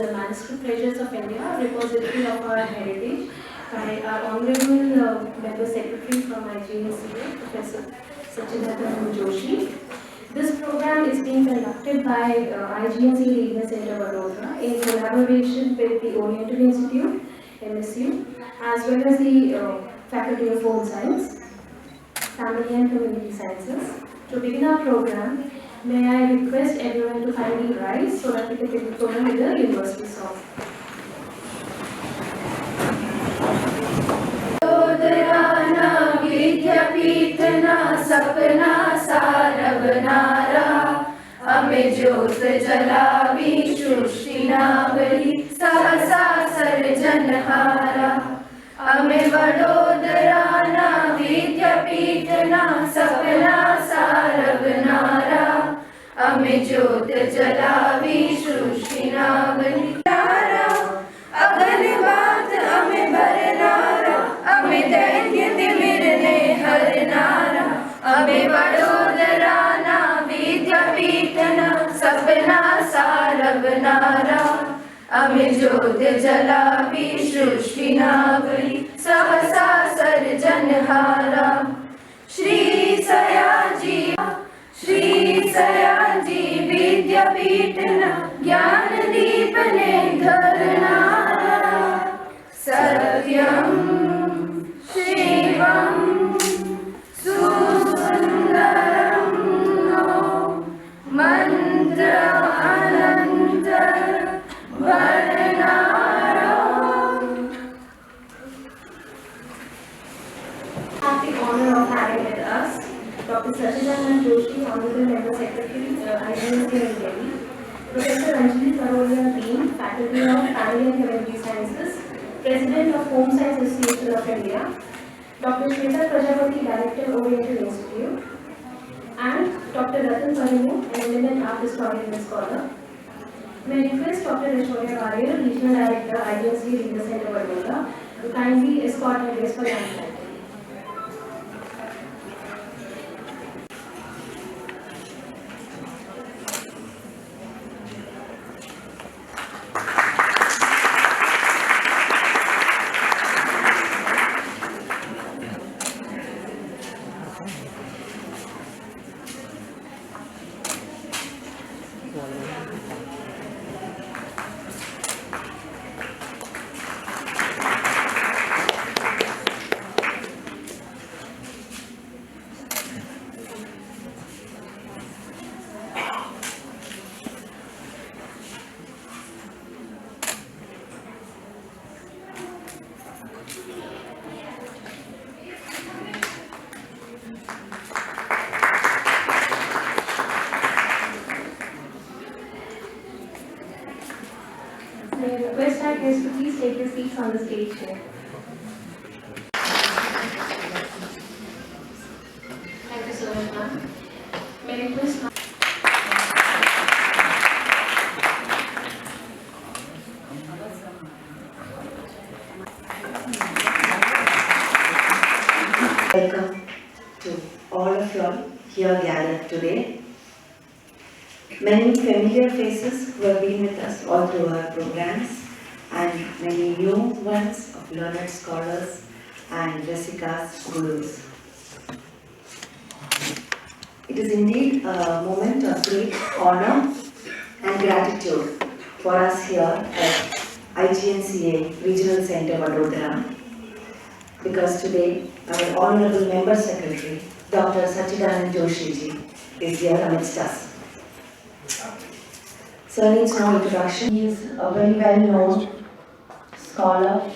the Manuscript Treasures of India, repository of our heritage, by our Honorable Member Secretary from IGNCA, Professor Sachidanand Joshi. This program is being conducted by IGNCA Regional Center Vadodara in collaboration with the Oriental Institute, MSU, as well as the Faculty of Home Science, Family and Community Sciences. To begin our program, may I request everyone to kindly rise so that we can begin the program with the university song. विद्यापीठना सपना सारवनारा हमें ज्योत जलावी सृष्टि नावली सहसा सर्जनहारा हमें वडोदराना विद्यापीठना सपना सारवनारा हमें ज्योत जलावी सृष्टि नावली अगन बात हमें भरनारा हमें दैन्य तिमिरने हरनारा हमें वडोदराना विद्यापीठना सपना सारवनारा हमें ज्योत जलावी सृष्टि नावली सहसा सर्जनहारा श्री सयाजी विद्यापीठना ज्ञान दीपने धरनारा सत्यम शिवम सुसुंदरम नो मंत्र अनंतर वर्णारो. I have the honor of having with us Dr. Sachidanand Joshi, Honorable Member Secretary, IGNCA in Delhi, Professor Anjali Parolia, Dean, Faculty of Family and Community Sciences, President of Home Science Association of India, Dr. Shweta Prajapati, Director, Oriental Institute, and Dr. Ratan Parimu, an eminent art historian and scholar. May I request Dr. Aishwarya Warrior, Regional Director, IGNCA Regional Center, Vadodara, to kindly escort our guest for the May I request our guests to please take their seats on the stage here. Thank you so much, ma'am. May I request Welcome to all of you all here gathered today. Many familiar faces who have been with us all through our programs, and many new ones of learned scholars and Rasikas gurus. It is indeed a moment of great honor and gratitude for us here at IGNCA Regional Center Vadodara, because today our Honorable Member Secretary, Dr. Sachidanand Joshi ji, is here amidst us. Sir needs no introduction. He is a very well-known scholar.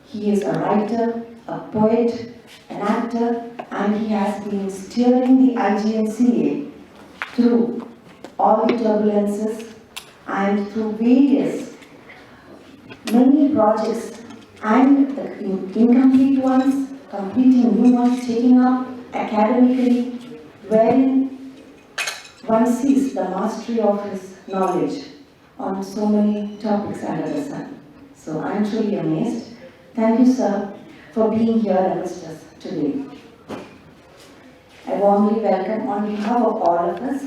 He is a writer, a poet, an actor, and he has been steering the IGNCA through all the turbulences and through many projects, and the incomplete ones, completing new ones, taking up academically, wherein one sees the mastery of his knowledge on so many topics under the sun. So I am truly amazed. Thank you, sir, for being here amidst us today. I warmly welcome, on behalf of all of us,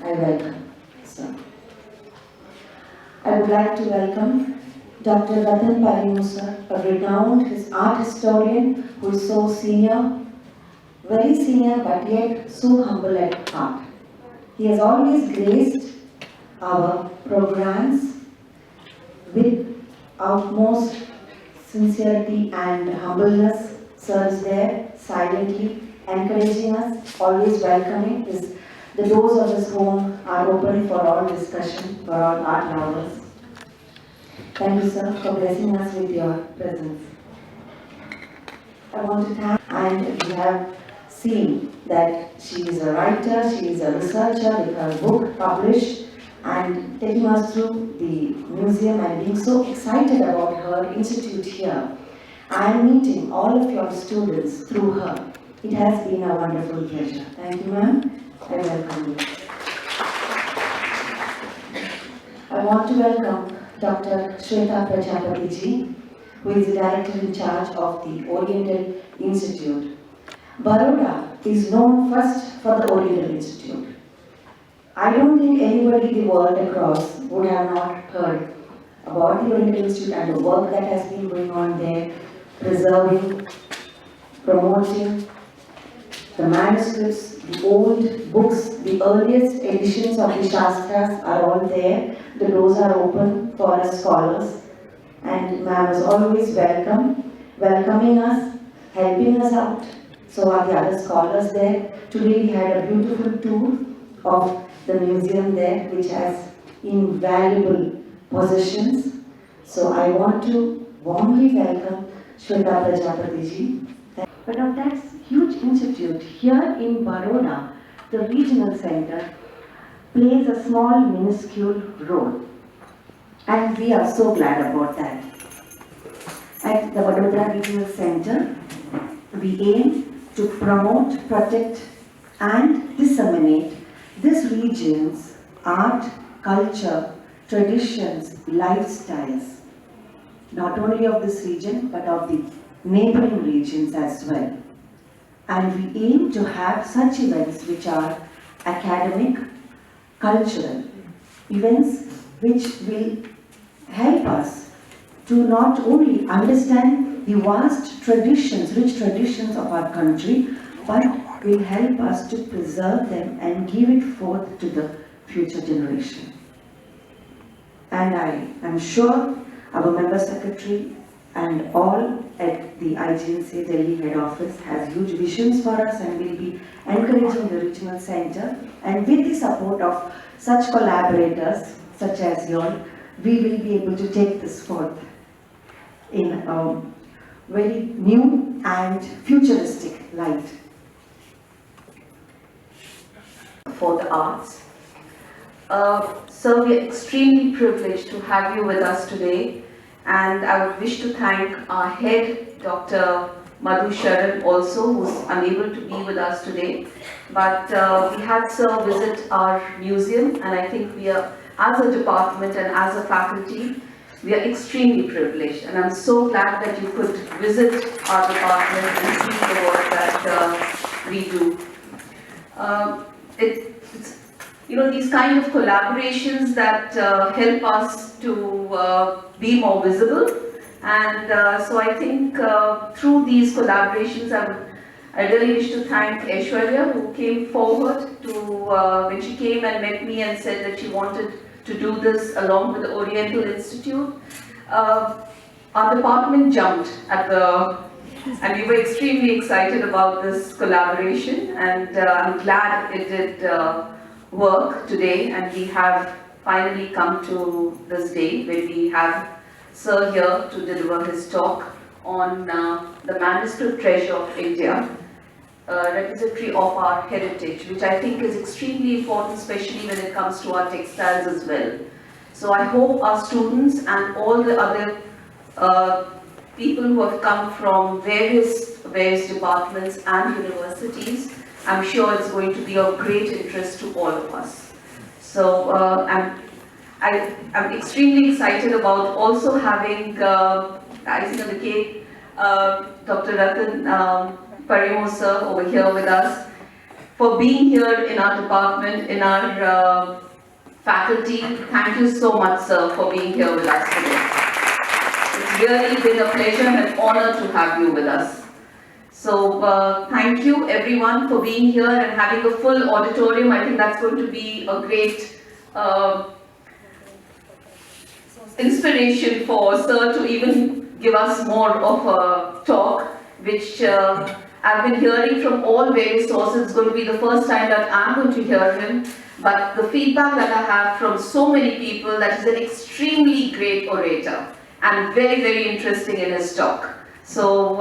I welcome, sir. I would like to welcome Dr. Ratan Parimusa, a renowned art historian who is so senior, very senior but yet so humble at heart. He has always graced our programs with utmost sincerity and humbleness. Sir is there silently encouraging us, always welcoming. The doors of his home are open for all discussion, for all art lovers. Thank you, sir, for blessing us with your presence. I want to thank, and we have seen that she is a writer, she is a researcher with her book published, and taking us through the museum and being so excited about her institute here. I am meeting all of your students through her. It has been a wonderful pleasure. Thank you, ma'am. I welcome you. I want to welcome Dr. Shweta Prajapati ji, who is the director in charge of the Oriental Institute. Baroda is known first for the Oriental Institute. I don't think anybody the world across would have not heard about the Oriental Institute and the work that has been going on there, preserving, promoting the manuscripts, the old books, the earliest editions of the Shastras are all there. The doors are open for us scholars, and ma'am is always welcoming us, helping us out. So are the other scholars there. Today we had a beautiful tour of the museum there, which has invaluable possessions. So I want to warmly welcome Shweta Prajapati ji. But of that huge institute here in Baroda, the regional center plays a small minuscule role. And we are so glad about that. At the Vadodara Regional Center, we aim to promote, protect and disseminate this region's art, culture, traditions, lifestyles, not only of this region but of the neighboring regions as well. And we aim to have such events which are academic, cultural, events which will help us to not only understand the vast traditions, rich traditions of our country, but will help us to preserve them and give it forth to the future generation. And I am sure our member secretary and all at the IGNC Delhi head office has huge visions for us and will be encouraging the regional center. And with the support of such collaborators such as you all, we will be able to take this forth in a very new and futuristic light. For the arts. So we are extremely privileged to have you with us today, and I would wish to thank our head, Dr. Madhu Sharan, also, who's unable to be with us today. But we had Sir visit our museum, and I think we are, as a department and as a faculty, we are extremely privileged, and I'm so glad that you could visit our department and see the work that we do. It's, you know, these kind of collaborations that help us to be more visible, and so I think through these collaborations I really wish to thank Aishwarya, who came forward to, when she came and met me and said that she wanted to do this along with the Oriental Institute. Our department jumped at and we were extremely excited about this collaboration, and I'm glad it did work today, and we have finally come to this day where we have Sir here to deliver his talk on the manuscript treasure of India, repository of our heritage, which I think is extremely important, especially when it comes to our textiles as well. So I hope our students and all the other people who have come from various departments and universities, I'm sure it's going to be of great interest to all of us. So I'm extremely excited about also having icing on the cake, Dr. Ratan Parimusa over here with us, for being here in our department, in our faculty, thank you so much, sir, for being here with us today. It's really been a pleasure and an honor to have you with us. So thank you everyone for being here and having a full auditorium. I think that's going to be a great inspiration for sir to even give us more of a talk, which I've been hearing from all various sources. It's going to be the first time that I'm going to hear him, but the feedback that I have from so many people, that he's an extremely great orator and very, very interesting in his talk. So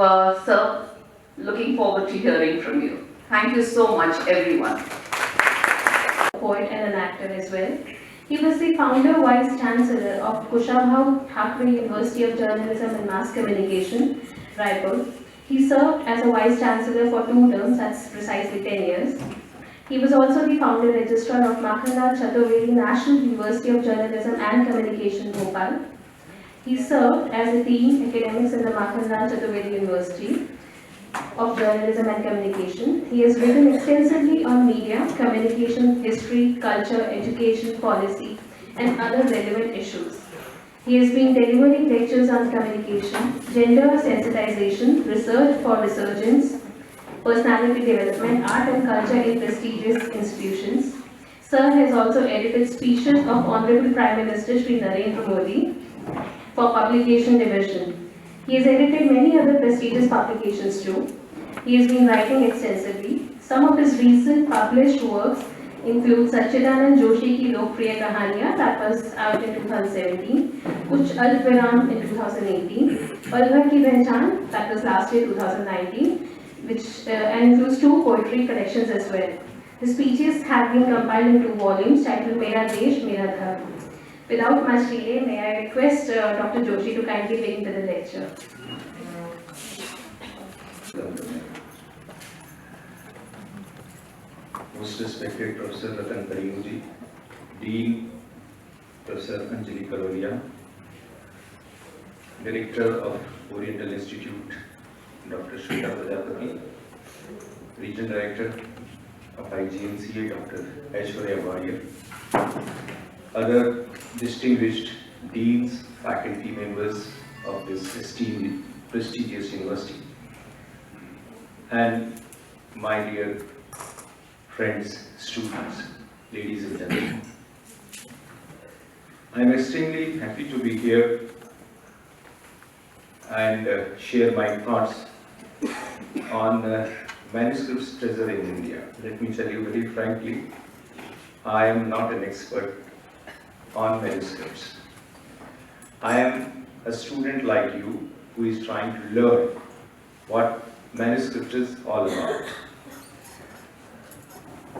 sir, looking forward to hearing from you. Thank you so much everyone. A poet and an actor as well. He was the founder Vice Chancellor of Kushabhau Thakre University of Journalism and Mass Communication, Raipur. He served as a Vice Chancellor for 2 terms, that's precisely 10 years. He was also the founder registrar of Makhanlal Chaturvedi National University of Journalism and Communication, Bhopal. He served as a dean academics in the Makhanlal Chaturvedi University of Journalism and Communication. He has written extensively on media, communication, history, culture, education, policy, and other relevant issues. He has been delivering lectures on communication, gender sensitization, research for resurgence, personality development, art and culture in prestigious institutions. Sir has also edited speeches of Honorable Prime Minister Shri Narendra Modi for publication division. He has edited many other prestigious publications too. He has been writing extensively. Some of his recent published works include Sachidanand Joshi Ki Lokpriya Kahaniyan, that was out in 2017, Kuch Alp-Viram in 2018, Pal Bhar Ki Pehchan, that was last year 2019, which and includes 2 poetry collections as well. His speeches have been compiled in 2 volumes titled Mera Desh, Mera Dharm. Without much delay, may I request Dr. Joshi to kindly begin with the lecture. Most respected Professor Ratan Karimji, Dean Professor Anjali Karolia, Director of Oriental Institute, Dr. Shweta Prajapati, Regional Director of IGNCA, Dr. Aishwarya Warrior, other distinguished deans, faculty members of this esteemed, prestigious university, and my dear friends, students, ladies and gentlemen. I am extremely happy to be here and share my thoughts on manuscripts treasure in India. Let me tell you very frankly, I am not an expert on manuscripts. I am a student like you who is trying to learn what manuscript is all about.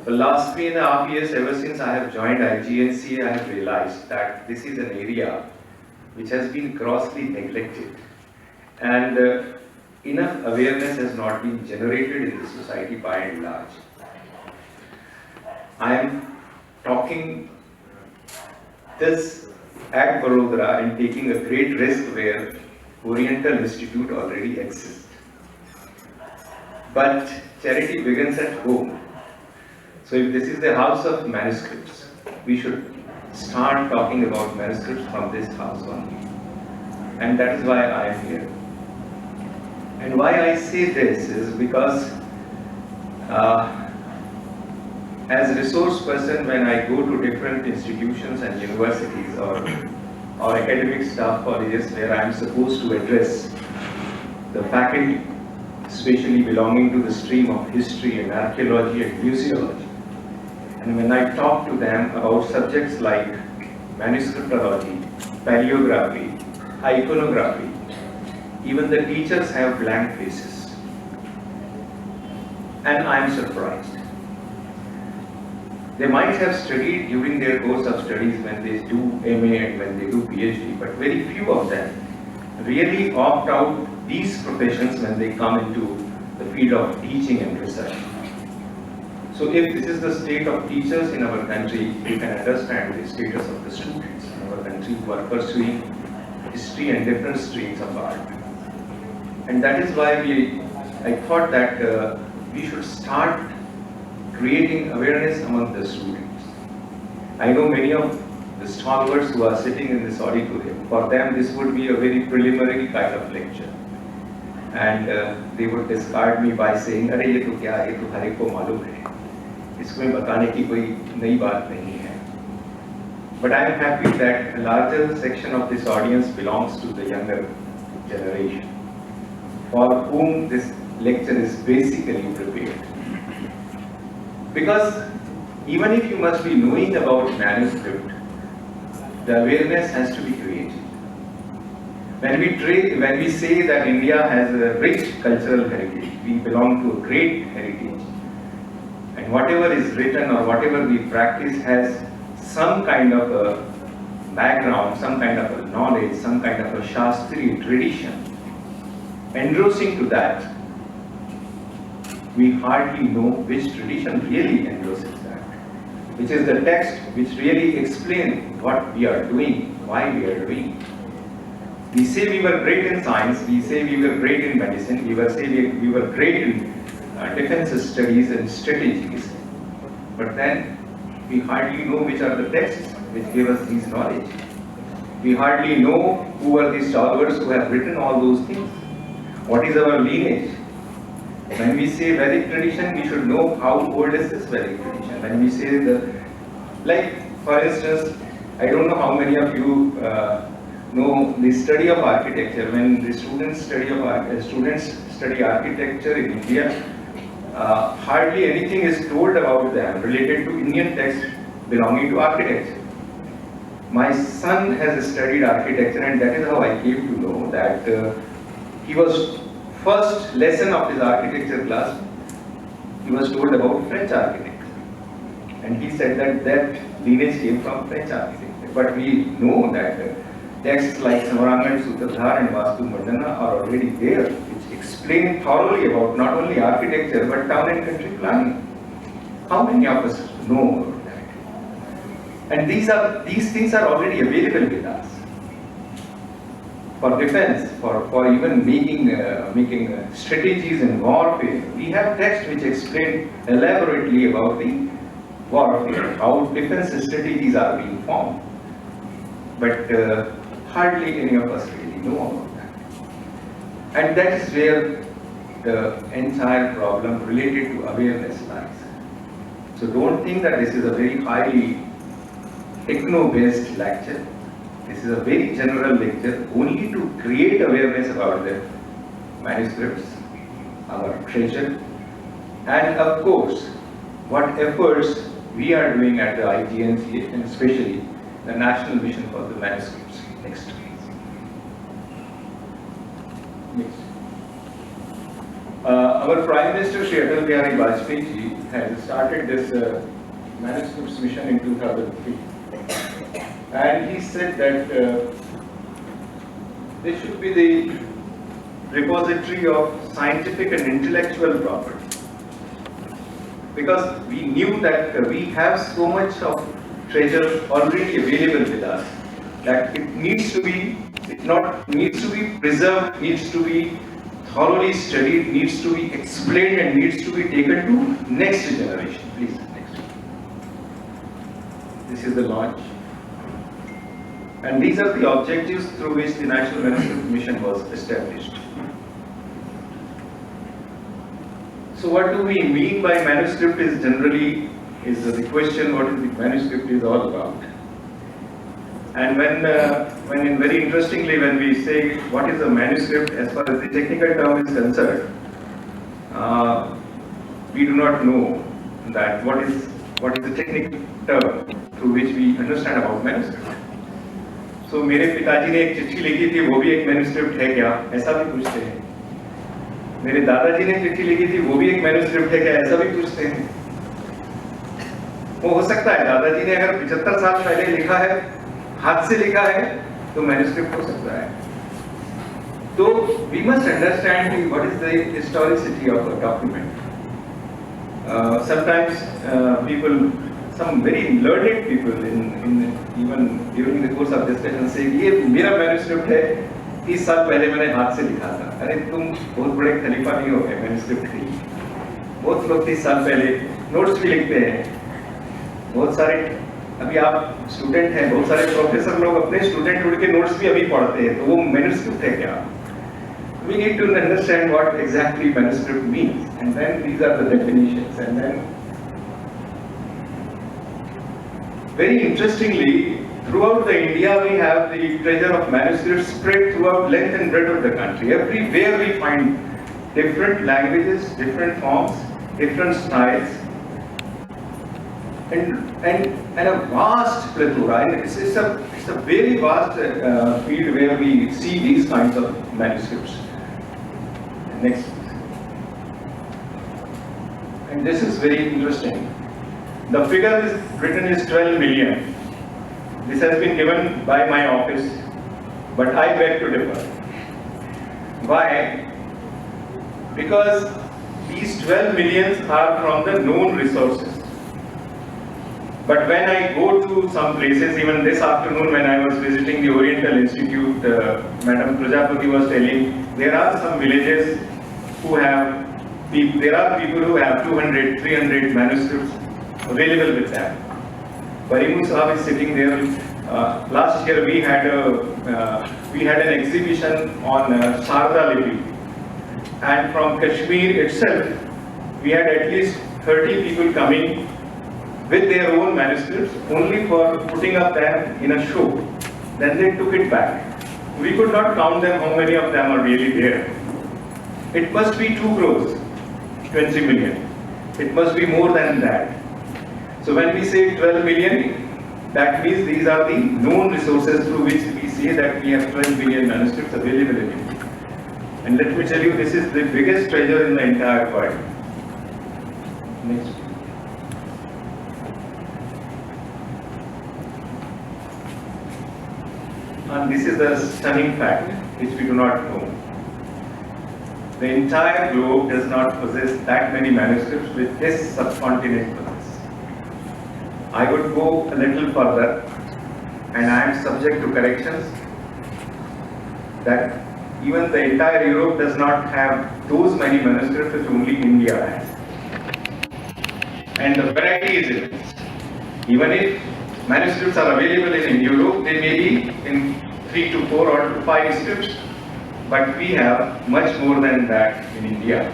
For the last 3.5 years, ever since I have joined IGNCA, I have realized that this is an area which has been grossly neglected, and enough awareness has not been generated in the society by and large. I am talking this at Barodara and taking a great risk where Oriental Institute already exists. But charity begins at home. So if this is the house of manuscripts, we should start talking about manuscripts from this house only. And that is why I am here. And why I say this is because as a resource person, when I go to different institutions and universities or academic staff colleges where I am supposed to address the faculty, especially belonging to the stream of history and archaeology and museology, and when I talk to them about subjects like manuscriptology, paleography, iconography, even the teachers have blank faces. And I am surprised. They might have studied during their course of studies when they do MA and when they do PhD, but very few of them really opt out these professions when they come into the field of teaching and research. So if this is the state of teachers in our country, you can understand the status of the students in our country who are pursuing history and different streams of art. And that is why I thought that we should start creating awareness among the students. I know many of the stalwarts who are sitting in this auditorium, for them this would be a very preliminary kind of lecture. And they would discard me by saying, अरे ये तो क्या, ये तो हर एक को मालूम है, इसमें बताने की कोई नई बात नहीं है. But I am happy that a larger section of this audience belongs to the younger generation, for whom this lecture is basically prepared. Because even if you must be knowing about manuscript, the awareness has to be created. When we say that India has a rich cultural heritage, we belong to a great heritage, and whatever is written or whatever we practice has some kind of a background, some kind of a knowledge, some kind of a Shastri tradition. Endorsing to that, we hardly know which tradition really endorses that, which is the text which really explains what we are doing, why we are doing. We say we were great in science, we say we were great in medicine, we were great in defense studies and strategies, but then we hardly know which are the texts which give us these knowledge. We hardly know who are the stalwarts who have written all those things. What is our lineage? When we say Vedic tradition, we should know how old is this Vedic tradition. When we say for instance, I don't know how many of you know the study of architecture. When the students study architecture in India, hardly anything is told about them related to Indian texts belonging to architecture. My son has studied architecture, and that is how I came to know that he was first lesson of his architecture class, he was told about French architecture, and he said that lineage came from French architecture. But we know that texts like Samarangan, Sutradhar and Vastu Mandana are already there, which explain thoroughly about not only architecture but town and country planning. How many of us know about that? And these things are already available with us. For defense, for even making strategies in warfare, we have texts which explain elaborately about the warfare, how defense strategies are being formed. But hardly any of us really know about that. And that is where the entire problem related to awareness lies. So don't think that this is a very highly techno-based lecture. This is a very general lecture only to create awareness about the manuscripts, our treasure, and of course, what efforts we are doing at the IGNC, and especially the National Mission for the Manuscripts. Next. Next. Our Prime Minister Shri Atal Bihari Vajpayee ji has started this manuscripts mission in 2003. And he said that this should be the repository of scientific and intellectual property. Because we knew that we have so much of treasure already available with us that it needs to be preserved, needs to be thoroughly studied, needs to be explained, and needs to be taken to next generation. Please, next. This is the launch. And these are the objectives through which the National Manuscript Mission was established. So what do we mean by manuscript is generally the question what is the manuscript is all about. And when very interestingly when we say what is a manuscript as far as the technical term is concerned, we do not know that what is the technical term through which we understand about manuscript. So मेरे पिताजी ने एक चिट्ठी लिखी थी, वो भी एक मैन्युस्क्रिप्ट है क्या, ऐसा भी पूछते हैं. मेरे दादाजी ने चिट्ठी लिखी थी, वो भी एक मैन्युस्क्रिप्ट है क्या, ऐसा भी पूछते हैं. वो हो सकता है दादाजी ने अगर 75 साल पहले लिखा है, हाथ से लिखा है, तो मैन्युस्क्रिप्ट हो सकता है. तो we must understand what is the historicity of a document. Sometimes some very learned people even during the course of discussion say ये मेरा मैन्युस्क्रिप्ट है, 30 साल पहले मैंने हाथ से लिखा था. अरे तुम बहुत बड़े खलीफा नहीं हो गए मैन्युस्क्रिप्ट के. बहुत लोग 30 साल पहले नोट्स भी लिखते हैं, बहुत सारे अभी आप स्टूडेंट हैं, बहुत सारे प्रोफेसर लोग अपने स्टूडेंट उड़ के नोट्स भी अभी पढ़ते हैं, तो वो मैन्युस्क्रिप्ट है क्या? We need to understand what exactly manuscript means, and then these are the definitions. And then, very interestingly, throughout the India, we have the treasure of manuscripts spread throughout length and breadth of the country. Everywhere we find different languages, different forms, different styles, and a vast plethora. And it's a very vast field where we see these kinds of manuscripts. Next. And this is very interesting. The figure is written is 12 million. This has been given by my office, but I beg to differ. Why? Because these 12 millions are from the known resources. But when I go to some places, even this afternoon when I was visiting the Oriental Institute, Madam Prajapati was telling, there are some villages who have, there are people who have 200, 300 manuscripts available with them. Parimu Sahab is sitting there. Last year we had an exhibition on Sharda Lipi, and from Kashmir itself, we had at least 30 people coming with their own manuscripts only for putting up them in a show. Then they took it back. We could not count them, how many of them are really there. It must be 2 crores, 20 million. It must be more than that. So when we say 12 million, that means these are the known resources through which we say that we have 12 million manuscripts available in India. And let me tell you, this is the biggest treasure in the entire world. Next. And this is the stunning fact which we do not know. The entire globe does not possess that many manuscripts which this subcontinent possesses. I would go a little further, and I am subject to corrections, that even the entire Europe does not have those many manuscripts which only India has. And the variety is immense. Even if manuscripts are available in Europe, they may be in 3 to 4 or to 5 scripts, but we have much more than that in India.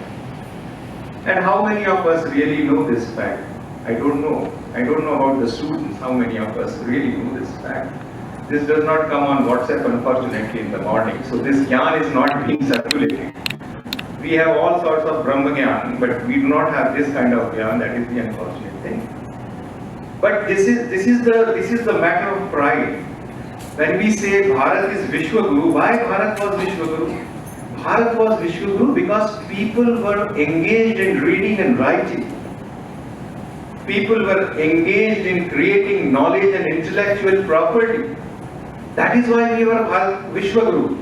And how many of us really know this fact? I don't know. I don't know about the students, how many of us really know this fact. This does not come on WhatsApp, unfortunately, in the morning. So this jnana is not being circulated. We have all sorts of Brahma jnana, but we do not have this kind of jnana. That is the unfortunate thing. But this is the matter of pride. When we say Bharat is Vishwaguru, why Bharat was Vishwaguru? Bharat was Vishwaguru because people were engaged in reading and writing. People were engaged in creating knowledge and intellectual property. That is why we were Bharat Vishwaguru.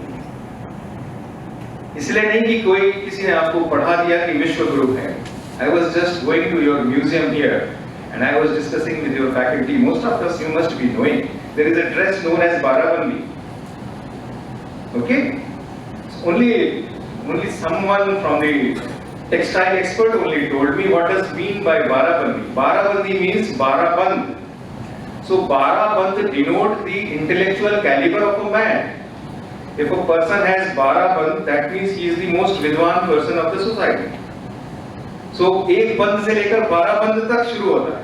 इसलिए नहीं कि कोई किसी ने आपको पढ़ा दिया कि विश्वगुरु है. I was just going to your museum here, and I was discussing with your faculty. Most of us, you must be knowing, there is a dress known as Barabandi. Okay? Only someone from the textile expert only told me what does mean by Barabandi. Barabandi means Baraband. So Baraband denotes the intellectual caliber of a man. If a person has Baraband, that means he is the most vidwan person of the society. So एक बंद से लेकर 12 बंद तक शुरू होता है.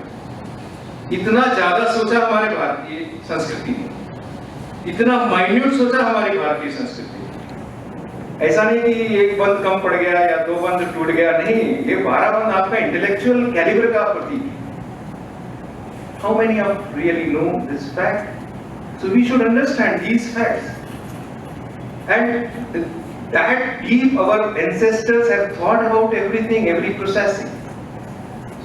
इतना ज्यादा सोचा हमारे भारतीय संस्कृति ने, इतना माइन्यूट सोचा हमारी भारतीय संस्कृति ने. ऐसा नहीं कि एक बंद कम पड़ गया या 2 बंद टूट गया, नहीं, ये 12 बंद आपका इंटेलेक्चुअल कैलिबर का प्रतीक है. How many of you really know this fact? So we should understand these facts. And that deep our ancestors have thought about everything, every processing.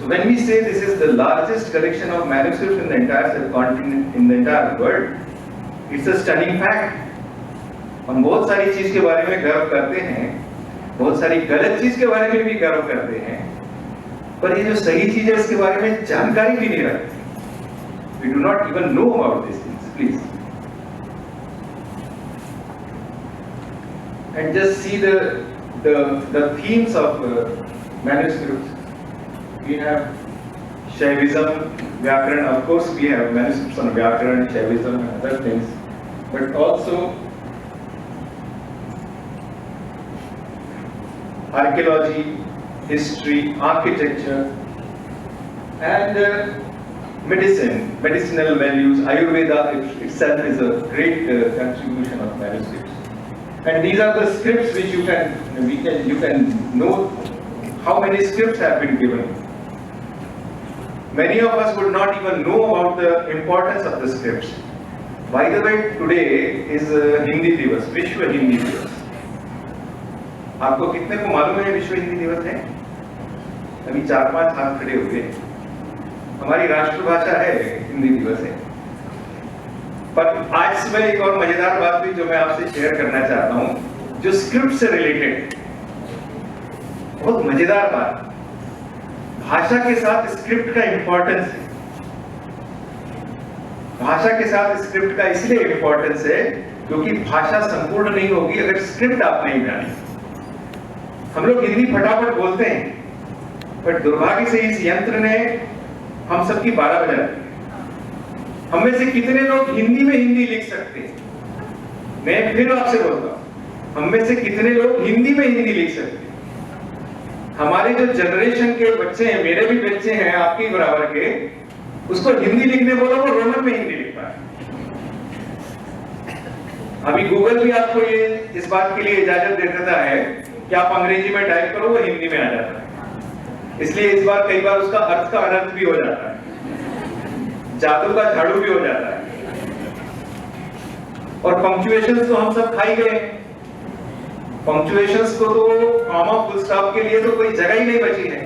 So when we say this is the largest collection of manuscripts in the entire subcontinent, in the entire world, it's a stunning fact. हम बहुत सारी चीज के बारे में गर्व करते हैं, बहुत सारी गलत चीज के बारे में भी गर्व करते हैं, पर ये जो सही चीज है उसके बारे में जानकारी भी नहीं रखते. We do not even know about these things, please. And just see the themes of manuscripts. We have Shaivism, Vyakaran. Of course, we have manuscripts on Vyakaran, Shaivism, and other things, but also archaeology, history, architecture, and medicinal values. Ayurveda itself is a great contribution of manuscripts. And these are the scripts which you can know how many scripts have been given. Many of us would not even know about the importance of the scripts. By the way, today is Hindi Divas, Vishwa Hindi Divas. आपको कितने को मालूम है विश्व हिंदी दिवस है? अभी 4-5 हाथ खड़े हुए। हमारी राष्ट्रभाषा है, हिंदी दिवस है। पर आज सुबह एक और मजेदार बात भी जो मैं आपसे शेयर करना चाहता हूँ, जो स्क्रिप्ट से रिलेटेड, बहुत मजेदार बात। भाषा के साथ स्क्रिप्ट का इंपॉर्टेंस है। भाषा के साथ स्क्रिप्ट का इसलिए इंपॉर्टेंस है क्योंकि भाषा संपूर्ण नहीं होगी अगर स्क्रिप्ट आप नहीं जाने। हम लोग हिंदी फटाफट बोलते हैं, पर दुर्भाग्य से इस यंत्र ने हम सबकी 12 बजा दी। हम में से कितने लोग हिंदी में हिंदी लिख सकते हैं? मैं फिर आपसे बोलता हूं, हम में से कितने लोग हिंदी में हिंदी लिख सकते हैं? हमारे जो जनरेशन के बच्चे हैं, मेरे भी बच्चे हैं आपके बराबर के, उसको हिंदी लिखने बोलो वो रोमन में हिंदी लिख पाए। अभी गूगल भी आपको ये इस बात के लिए इजाजत दे देता है कि आप अंग्रेजी में टाइप करो, वो हिंदी में आ जाता है। इसलिए इस बार कई बार उसका अर्थ का अनर्थ भी हो जाता है, जादू का झाड़ू भी हो जाता है। और पंक्चुएशंस तो हम सब खाई गए। पंक्चुएशंस को तो कॉमा फुल स्टॉप के लिए तो कोई जगह ही नहीं बची है।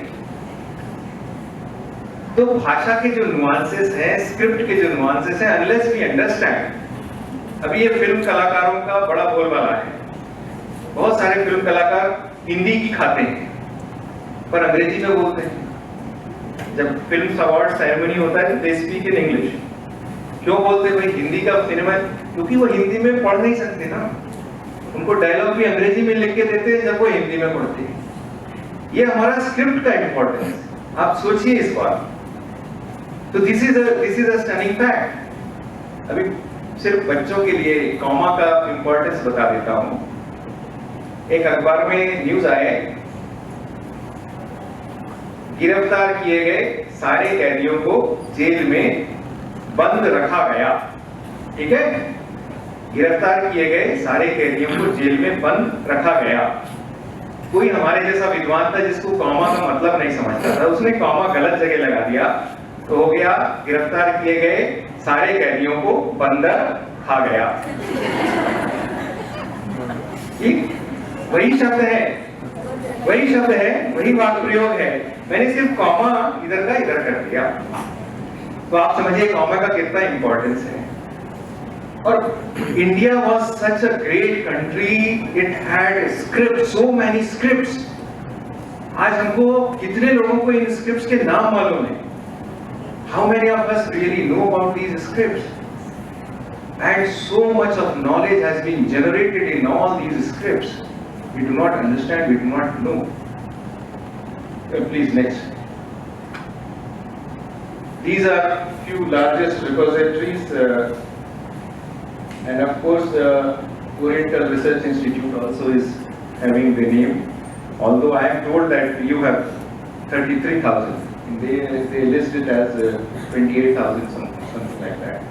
तो भाषा के जो नुआंसेस हैं, स्क्रिप्ट के जो नुआंसेस हैं, अनलेस वी अंडरस्टैंड। अभी ये फिल्म कलाकारों का बड़ा बोलबाला है। बहुत सारे फिल्म कलाकार हिंदी की खाते हैं पर अंग्रेजी में बोलते हैं। जब फिल्म अवार्ड सेरेमनी होता है दे स्पीक इन इंग्लिश। क्यों बोलते भाई हिंदी का सिनेमा? क्योंकि वो हिंदी में पढ़ नहीं सकते ना, उनको डायलॉग भी अंग्रेजी में लिख के देते हैं जब वो हिंदी में पढ़ते हैं। ये हमारा स्क्रिप्ट का इंपॉर्टेंस, आप सोचिए इस बात। तो this is a stunning fact. अभी सिर्फ बच्चों के लिए कॉमा का इंपॉर्टेंस बता देता हूं। एक अखबार में न्यूज आया, गिरफ्तार किए गए सारे कैदियों को जेल में बंद रखा गया। ठीक है, गिरफ्तार किए गए सारे कैदियों को जेल में बंद रखा गया। कोई हमारे जैसा विद्वान था जिसको कॉमा का मतलब नहीं समझता था, उसने कॉमा गलत जगह लगा दिया तो हो गया गिरफ्तार किए गए सारे कैदियों को बंदर खा गया। ठीक, वही शब्द है, वही शब्द है, वही वाक्य प्रयोग है। मैंने सिर्फ कॉमा इधर का इधर कर दिया। तो आप समझिए कॉमा का कितना इंपॉर्टेंस है। और India was such a great country, it had script, so many scripts. आज हमको कितने लोगों को इन स्क्रिप्ट्स के नाम मालूम है? How many of us really know about these scripts? And so much of knowledge has been generated in all these scripts. We do not understand, we do not know. Please next. These are few largest repositories, and of course Oriental Research Institute also is having the name. Although I am told that you have 33,000, they list it as 28,000, something like that.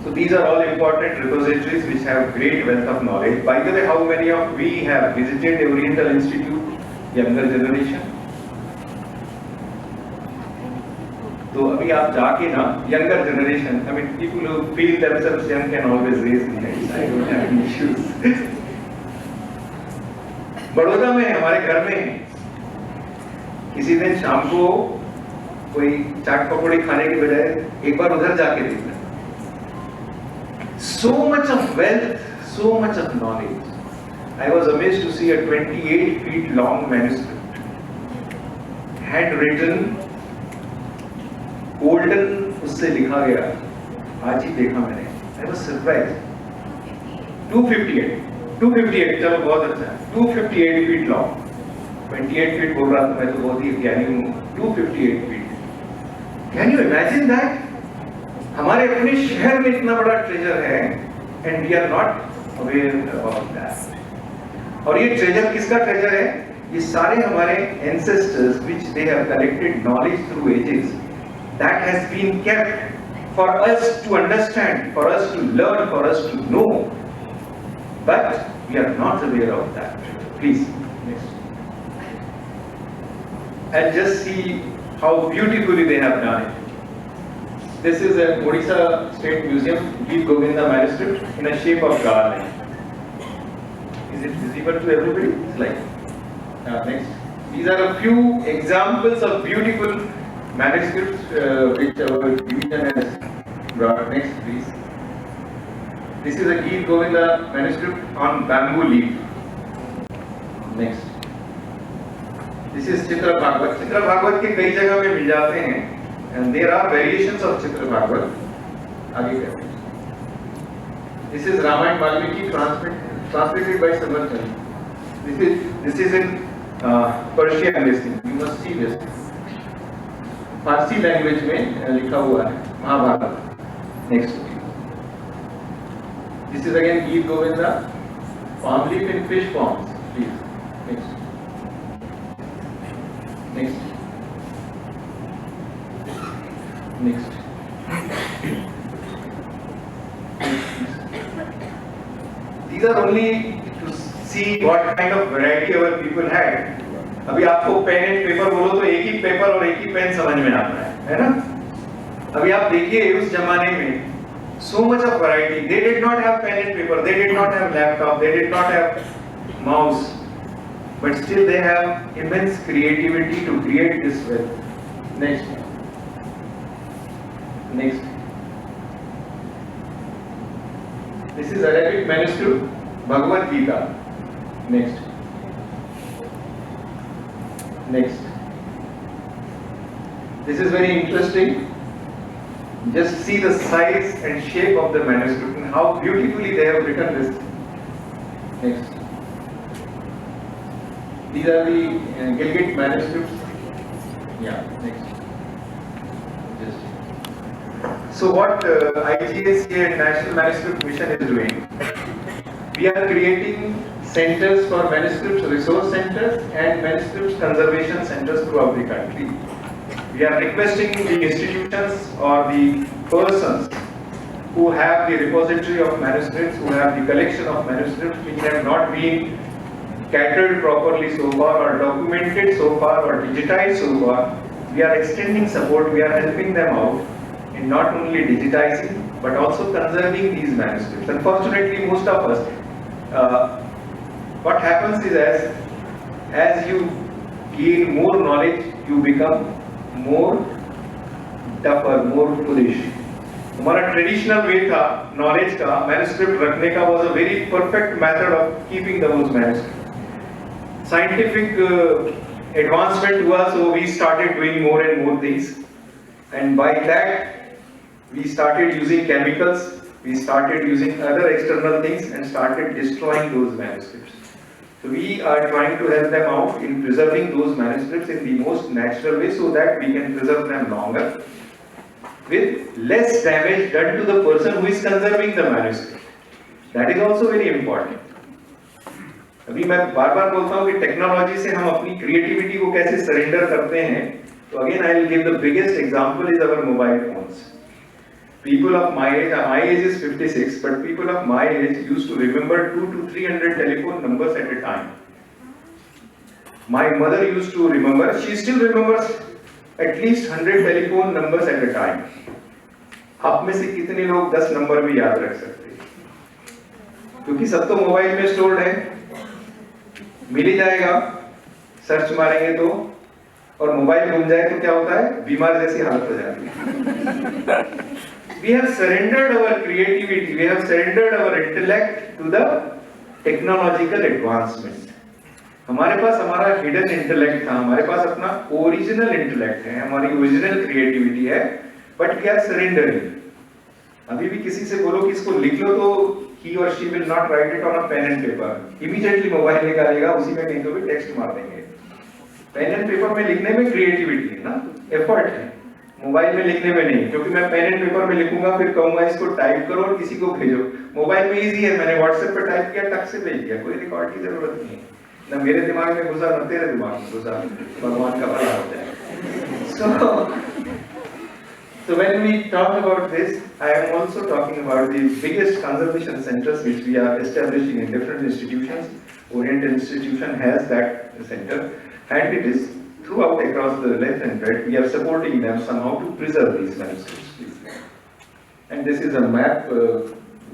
So these are all important repositories which have great wealth of knowledge. By the way, how many of we have visited Oriental Institute, younger generation? तो अभी आप जाके ना younger generation, I mean people who feel themselves young can always raise the hands. I don't have any issues. Baroda में हमारे घर में किसी दिन शाम को कोई चाट पकौड़ी खाने के बजाय एक बार उधर जाके देखना। So much of wealth, so much of knowledge. I was amazed to see a 28 feet long manuscript, handwritten, golden, उससे लिखा गया। आज ही देखा मैंने, I was surprised. 258, चलो बहुत अच्छा है। 258 feet long, 28 feet बोल रहा था मैं तो बहुत ही ज्ञानी हूँ। 258 feet, Can you imagine that? हमारे अपने शहर में इतना बड़ा ट्रेजर है and we are not aware about that. और ये ट्रेजर किसका ट्रेजर है? ये सारे हमारे ancestors which they have collected knowledge through ages that has been kept for us to understand, for us to learn, for us to know, but we are not aware of that. Please, next. And just see how beautifully they have done it. This is a Odisha State Museum Geet Govinda manuscript in a shape of garland. Is it visible to everybody? It's like, next. These are a few examples of beautiful manuscripts which our division has brought. Next, please. This is a Geet Govinda manuscript on bamboo leaf. Next. This is Chitra Bhagwat. Chitra Bhagwat के कई जगह में मिल जाते हैं and there are variations of Chitra Bhagwat. आगे करते हैं. This is Ramayana Valmiki translated by Samarkand. This is in Persian listening. You must see this. फारसी लैंग्वेज में लिखा हुआ है Mahabharat. Next. This is again Geet Govinda palm leaf in fish forms. Please. Next. Next. Next. These are only to see what kind of variety our people had. अभी आपको pen and paper बोलो तो एक ही पेपर और एक ही पेन समझ में आता है ना? अभी आप देखिए उस जमाने में so much of variety. They did not have pen and paper, they did not have laptop, they did not have mouse, but still they have immense creativity to create this wealth. Next. Next. This is Arabic manuscript, Bhagavad Gita. Next. Next. This is very interesting. Just see the size and shape of the manuscript and how beautifully they have written this. Next. These are the Gilgit manuscripts. Yeah, next. Just. So what IGSC and National Manuscript Mission is doing, we are creating centers for manuscripts, resource centers and manuscripts conservation centers throughout the country. We are requesting the institutions or the persons who have the repository of manuscripts, who have the collection of manuscripts which have not been catered properly so far or documented so far or digitized so far. We are extending support, we are helping them out in not only digitizing but also conserving these manuscripts. Unfortunately, most of us, what happens is as you gain more knowledge, you become more tougher, more foolish. हमारा traditional way था knowledge का, manuscript रखने का was a very perfect method of keeping those manuscripts. Scientific advancement हुआ, so we started doing more and more things, and by that we started using chemicals, we started using other external things and started destroying those manuscripts. So we are trying to help them out in preserving those manuscripts in the most natural way so that we can preserve them longer with less damage done to the person who is conserving the manuscript. That is also very important. अभी मैं बार बार बोलता हूँ कि technology से हम अपनी creativity को कैसे सरेंडर करते हैं. तो again I will give the biggest example is our mobile phones. People of my age is 56, but people of my age used to remember 200 to 300 telephone numbers at a time. My mother used to remember, she still remembers at least 100 telephone numbers at a time. आप में से कितने लोग 10 number भी याद रख सकते हैं? क्योंकि सब तो मोबाइल में स्टोर्ड है, मिल ही जाएगा, सर्च मारेंगे तो, और मोबाइल गुम जाए तो क्या होता है? बीमार जैसी हालत हो जाती है. We have surrendered our creativity, we have surrendered our intellect to the technological advancement. हमारे पास हमारा hidden intellect था, हमारे पास अपना original intellect है, हमारी original creativity है, but we are surrendering. अभी भी किसी से बोलो कि इसको लिख लो तो he or she will not write it on a pen and paper. Immediately mobile निकालेगा, उसी में कहीं तो भी टेक्स्ट मार देंगे. पेन एंड पेपर में लिखने में क्रिएटिविटी है ना, एफर्ट है. मोबाइल में लिखने में नहीं, क्योंकि मैं पेन एंड पेपर में लिखूंगा, फिर कहूंगा इसको टाइप करो और किसी को भेजो। मोबाइल में इजी है, मैंने व्हाट्सएप पर टाइप किया, टक से भेज दिया, कोई रिकॉर्ड की जरूरत नहीं है। ना मेरे दिमाग में घुसा ना तेरे दिमाग में घुसा, भगवान का भला हो जाए। So when we talk about this, I am also talking about the biggest conservation centers which we are establishing in different institutions. Orient Institution has that center, and it is throughout across the length and breadth. We are supporting them somehow to preserve these manuscripts. And this is a map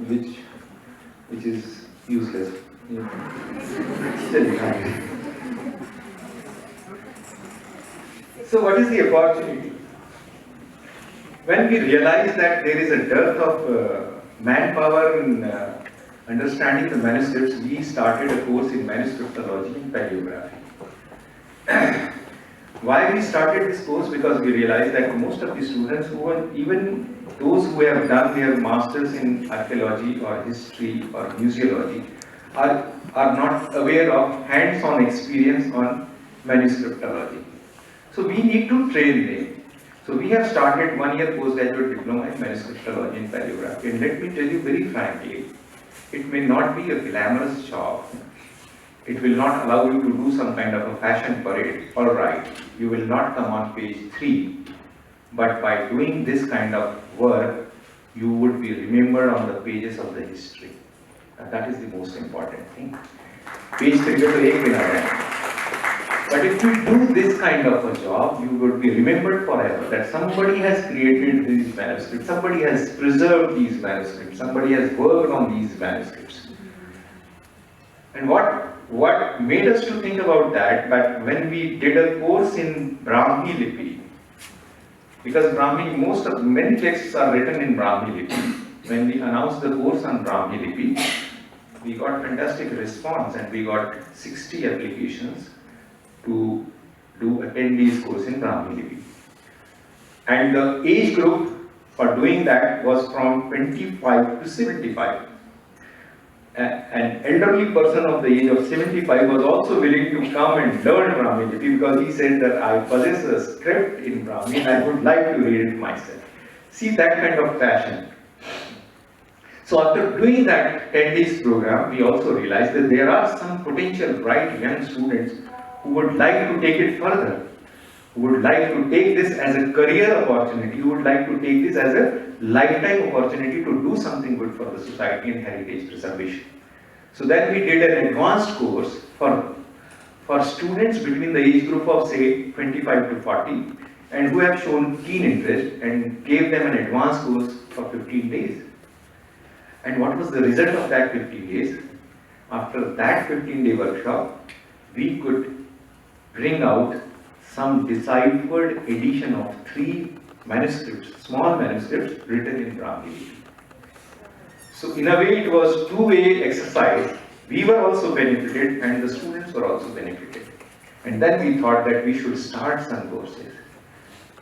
which is useless. Still kind. So what is the opportunity? When we realize that there is a dearth of manpower in understanding the manuscripts, we started a course in manuscriptology and paleography. Why we started this course? Because we realized that most of the students who are, even those who have done their masters in archaeology or history or museology, are not aware of hands-on experience on manuscriptology. So we need to train them. So we have started 1-year postgraduate diploma in manuscriptology and paleography. And let me tell you very frankly, it may not be a glamorous job. It will not allow you to do some kind of a fashion parade. All right, you will not come on page 3. But by doing this kind of work, you would be remembered on the pages of the history. And that is the most important thing. Page 3 to 8. But if you do this kind of a job, you would be remembered forever, that somebody has created these manuscripts, somebody has preserved these manuscripts, somebody has worked on these manuscripts. And what made us to think about that, but when we did a course in Brahmi Lipi, because many texts are written in Brahmi Lipi. When we announced the course on Brahmi Lipi, we got fantastic response and we got 60 applications to do a 10 days course in Brahmi Lipi. And the age group for doing that was from 25 to 75. An elderly person of the age of 75 was also willing to come and learn Brahmi Lipi because he said that I possess a script in Brahmi and I would like to read it myself. See that kind of passion. So after doing that 10 days program, we also realized that there are some potential bright young students who would like to take it further, who would like to take this as a career opportunity, who would like to take this as a lifetime opportunity to do something good for the society and heritage preservation. So then we did an advanced course for students between the age group of say 25 to 40 and who have shown keen interest, and gave them an advanced course for 15 days. And what was the result of that 15 days? After that 15-day workshop, we could bring out some deciphered edition of 3 manuscripts, small manuscripts written in Brahmi. So in a way it was two-way exercise. We were also benefited and the students were also benefited. And then we thought that we should start some courses.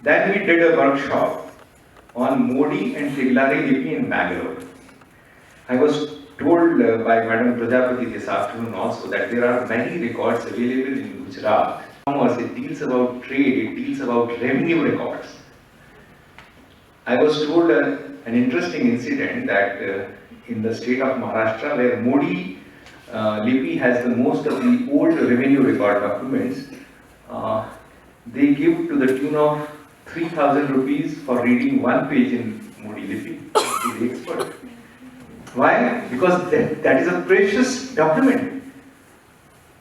Then we did a workshop on Modi and Tiglari Lipi in Bangalore. I was told by Madam Prajapati this afternoon also that there are many records available in Gujarat. It deals about trade, it deals about revenue records. I was told an interesting incident that in the state of Maharashtra, where Modi Lipi has the most of the old revenue record documents, they give to the tune of 3,000 rupees for reading 1 page in Modi Lipi to the expert. Why? Because that is a precious document.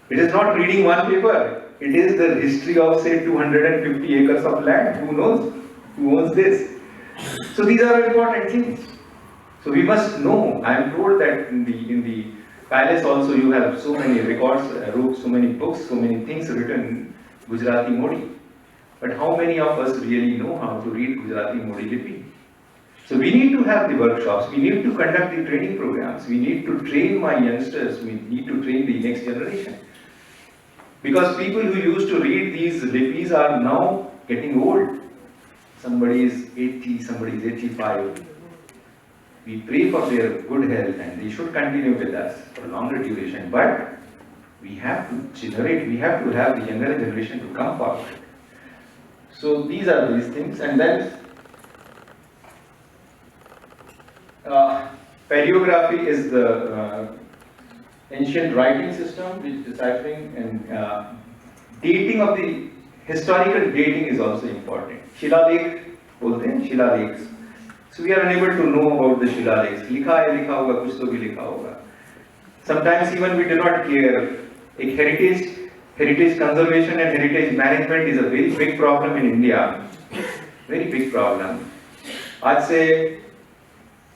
It is not reading one paper. It is the history of say 250 acres of land. Who knows? Who owns this? So these are important things. So we must know. I am told that in the palace also you have so many records, so many books, so many things written in Gujarati Modi. But how many of us really know how to read Gujarati Modi Lipi? So we need to have the workshops, we need to conduct the training programs, we need to train my youngsters, we need to train the next generation. Because people who used to read these lipis are now getting old. Somebody is 80, somebody is 85. We pray for their good health and they should continue with us for a longer duration. But we have to generate, we have to have the younger generation to come forward. So these are these things, and then paleography is the ancient writing system which deciphering and dating of the historical dating is also important. Shilaleख बोलते हैं, Shilalekhs. So we are unable to know about the Shilalekhs. लिखा है, लिखा होगा, कुछ तो भी लिखा होगा. Sometimes even we do not care. एक heritage conservation and heritage management is a very big problem in India. Very big problem. आज से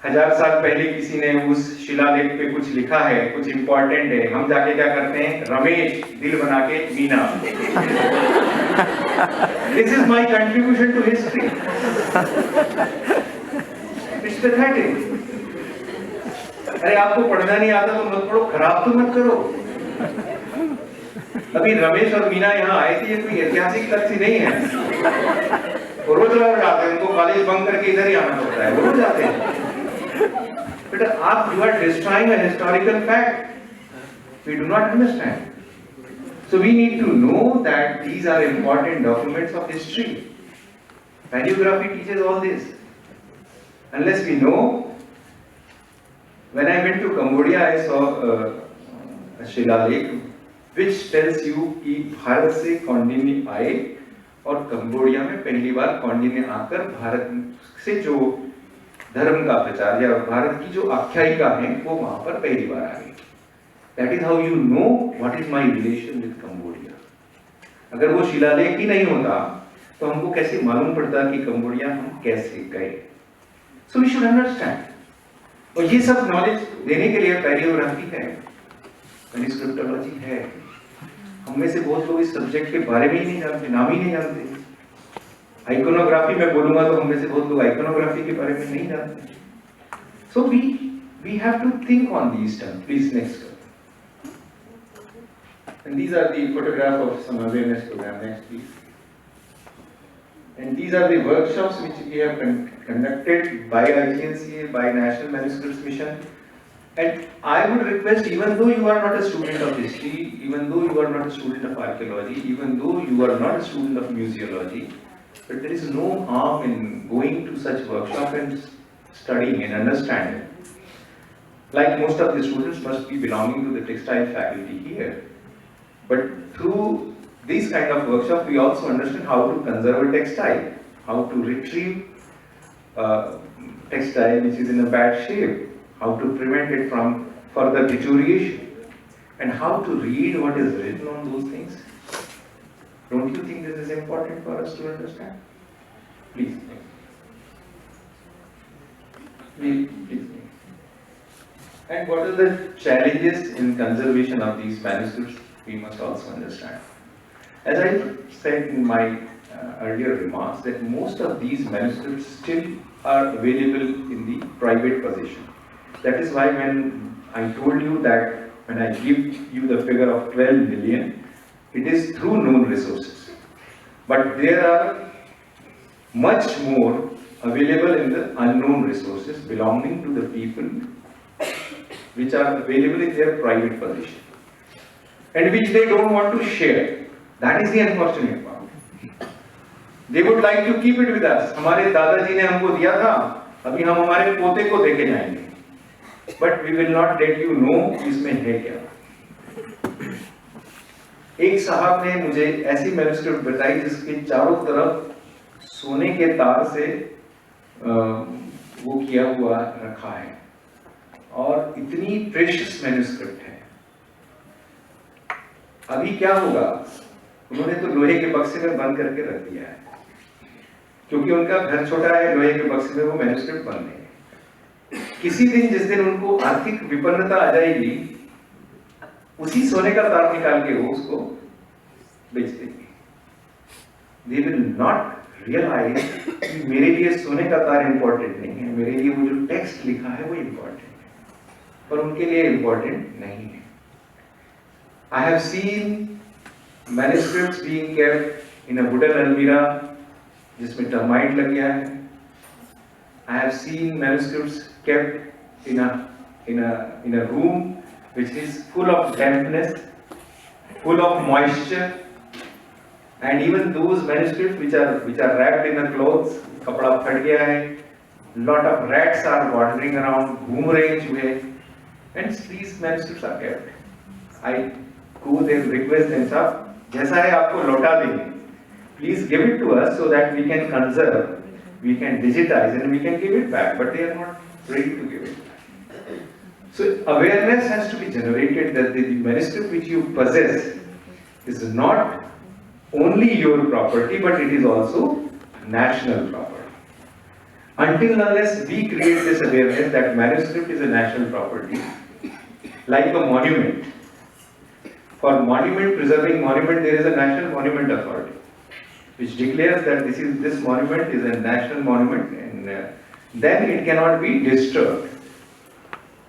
1000 साल पहले किसी ने उस शिलालेख पे कुछ लिखा है, कुछ इम्पोर्टेंट है, हम जाके क्या करते हैं? रमेश दिल बना के Meena. This is my contribution to history. It's pathetic. अरे आपको पढ़ना नहीं आता तो मत पढ़ो, खराब तो मत करो. अभी रमेश और मीना यहाँ आए थे, ये कोई ऐतिहासिक तथ्य नहीं है. वो रोज जाते हैं, उनको कॉलेज बंक करके इधर ही आना पड़ता है, वो रोज जाते हैं. But you are destroying a historical fact. We do not understand. So we need to know that these are important documents of history. Paleography teaches all this. Unless we know, when I went to Cambodia, I saw a Shilaleख which tells you कि भारत से कौंडिन्य आए और Cambodia में पहली बार कौंडिन्य आकर भारत से जो धर्म का प्रचार या भारत की जो आख्यायिका है वो वहां पर पहली बार आ गई. That is how you know what is my relation with Cambodia. अगर वो शिलालेख ही नहीं होता तो हमको कैसे मालूम पड़ता कि कंबोडिया हम कैसे गए. So we should understand. और ये सब नॉलेज देने के लिए पैलियोग्राफी है, मैन्युस्क्रिप्टोलॉजी है. हम में से बहुत लोग इस सब्जेक्ट के बारे में ही नहीं जानते, नाम ही नहीं जानते. आइकोनोग्राफी में बोलूंगा तो हम में से बहुत लोग आइकोनोग्राफी के बारे में नहीं जानते. So we have to think on these terms. Please next. And these are the photograph of some awareness program. Next, please. And these are the workshops which we have conducted by IGNCA, by National Manuscripts Mission. And I would request, even though you are not a student of history, even though you are not a student of archaeology, even though you are not a student of museology, but there is no harm in going to such workshop and studying and understanding. Like most of the students must be belonging to the textile faculty here. But through this kind of workshop, we also understand how to conserve a textile, how to retrieve textile which is in a bad shape, how to prevent it from further deterioration, and how to read what is written on those things. Don't you think this is important for us to understand? Please. Please. And what are the challenges in conservation of these manuscripts? We must also understand. As I said in my earlier remarks, that most of these manuscripts still are available in the private possession. That is why when I told you that when I give you the figure of 12 million, it is through known resources. But there are much more available in the unknown resources belonging to the people which are available in their private possession and which they don't want to share. That is the unfortunate part. They would like to keep it with us. हमारे दादाजी ने हमको दिया था, अभी हम हमारे पोते को देके जाएंगे. But we will not let you know इसमें है क्या. एक साहब ने मुझे ऐसी मैन्युस्क्रिप्ट बताई जिसके चारों तरफ सोने के तार से वो किया हुआ रखा है और इतनी प्रेशियस मैन्युस्क्रिप्ट है. अभी क्या होगा? उन्होंने तो लोहे के बक्से में बंद करके रख दिया है क्योंकि उनका घर छोटा है. लोहे के बक्से में वो मैन्युस्क्रिप्ट बंद है. किसी दिन जिस दिन उनको आर्थिक विपन्नता आ जाएगी, उसी सोने का तार निकाल के वो उसको बेच देंगे. They will not realize कि मेरे लिए सोने का तार इंपॉर्टेंट नहीं है, मेरे लिए वो जो टेक्स्ट लिखा है वो इंपॉर्टेंट है, पर उनके लिए इंपॉर्टेंट नहीं है. I have seen manuscripts being kept in a wooden almirah जिसमें termite लग गया है. I have seen manuscripts kept in a room which is full of dampness, full of moisture, and even those manuscripts which are wrapped in a clothes, कपड़ा फट गया है, lot of rats are wandering around, घूम रहे हैं चूहे, and these manuscripts are kept. I go there, request them, साहब जैसा है आपको लौटा देंगे, please give it to us so that we can conserve, we can digitize and we can give it back, but they are not ready to give it back. So awareness has to be generated that the manuscript which you possess is not only your property, but it is also national property. Until unless we create this awareness that manuscript is a national property, like a monument. For monument, preserving monument, there is a National Monument Authority, which declares that this monument is a national monument, and then it cannot be disturbed.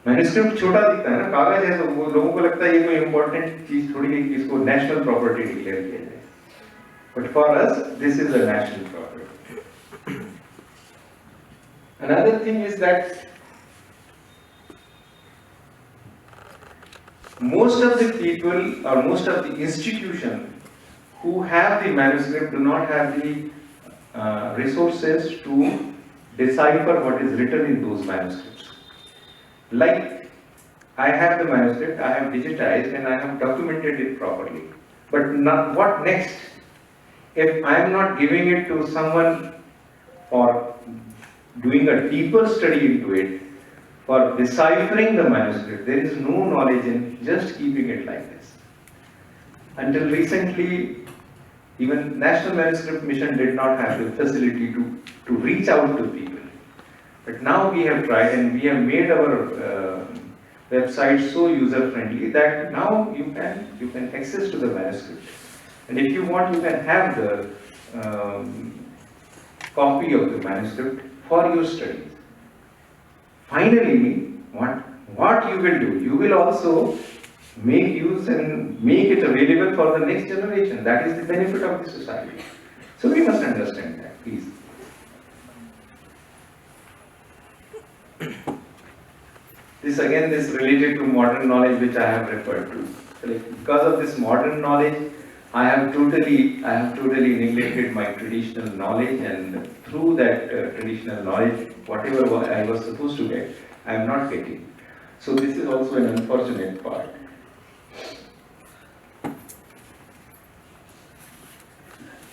Manuscript छोटा दिखता है ना, कागज है, तो वो लोगों को लगता है ये कोई इंपॉर्टेंट चीज थोड़ी है कि इसको नेशनल प्रॉपर्टी डिक्लेयर किया जाए, but for us this is a national property. Another thing is that most of the people or most of the institutions who have the manuscript do not have the resources to decipher what is written in those manuscripts. Like, I have the manuscript, I have digitized and I have documented it properly. But what next? If I am not giving it to someone for doing a deeper study into it, for deciphering the manuscript, there is no knowledge in just keeping it like this. Until recently, even National Manuscript Mission did not have the facility to reach out to people. But now we have tried and we have made our website so user friendly that now you can access to the manuscript, and if you want you can have the copy of the manuscript for your studies. Finally, what you will do, you will also make use and make it available for the next generation. That is the benefit of the society. So we must understand that, please. This related to modern knowledge which I have referred to. So because of this modern knowledge, I have totally neglected my traditional knowledge, and through that traditional knowledge, whatever I was supposed to get, I am not getting. So this is also an unfortunate part.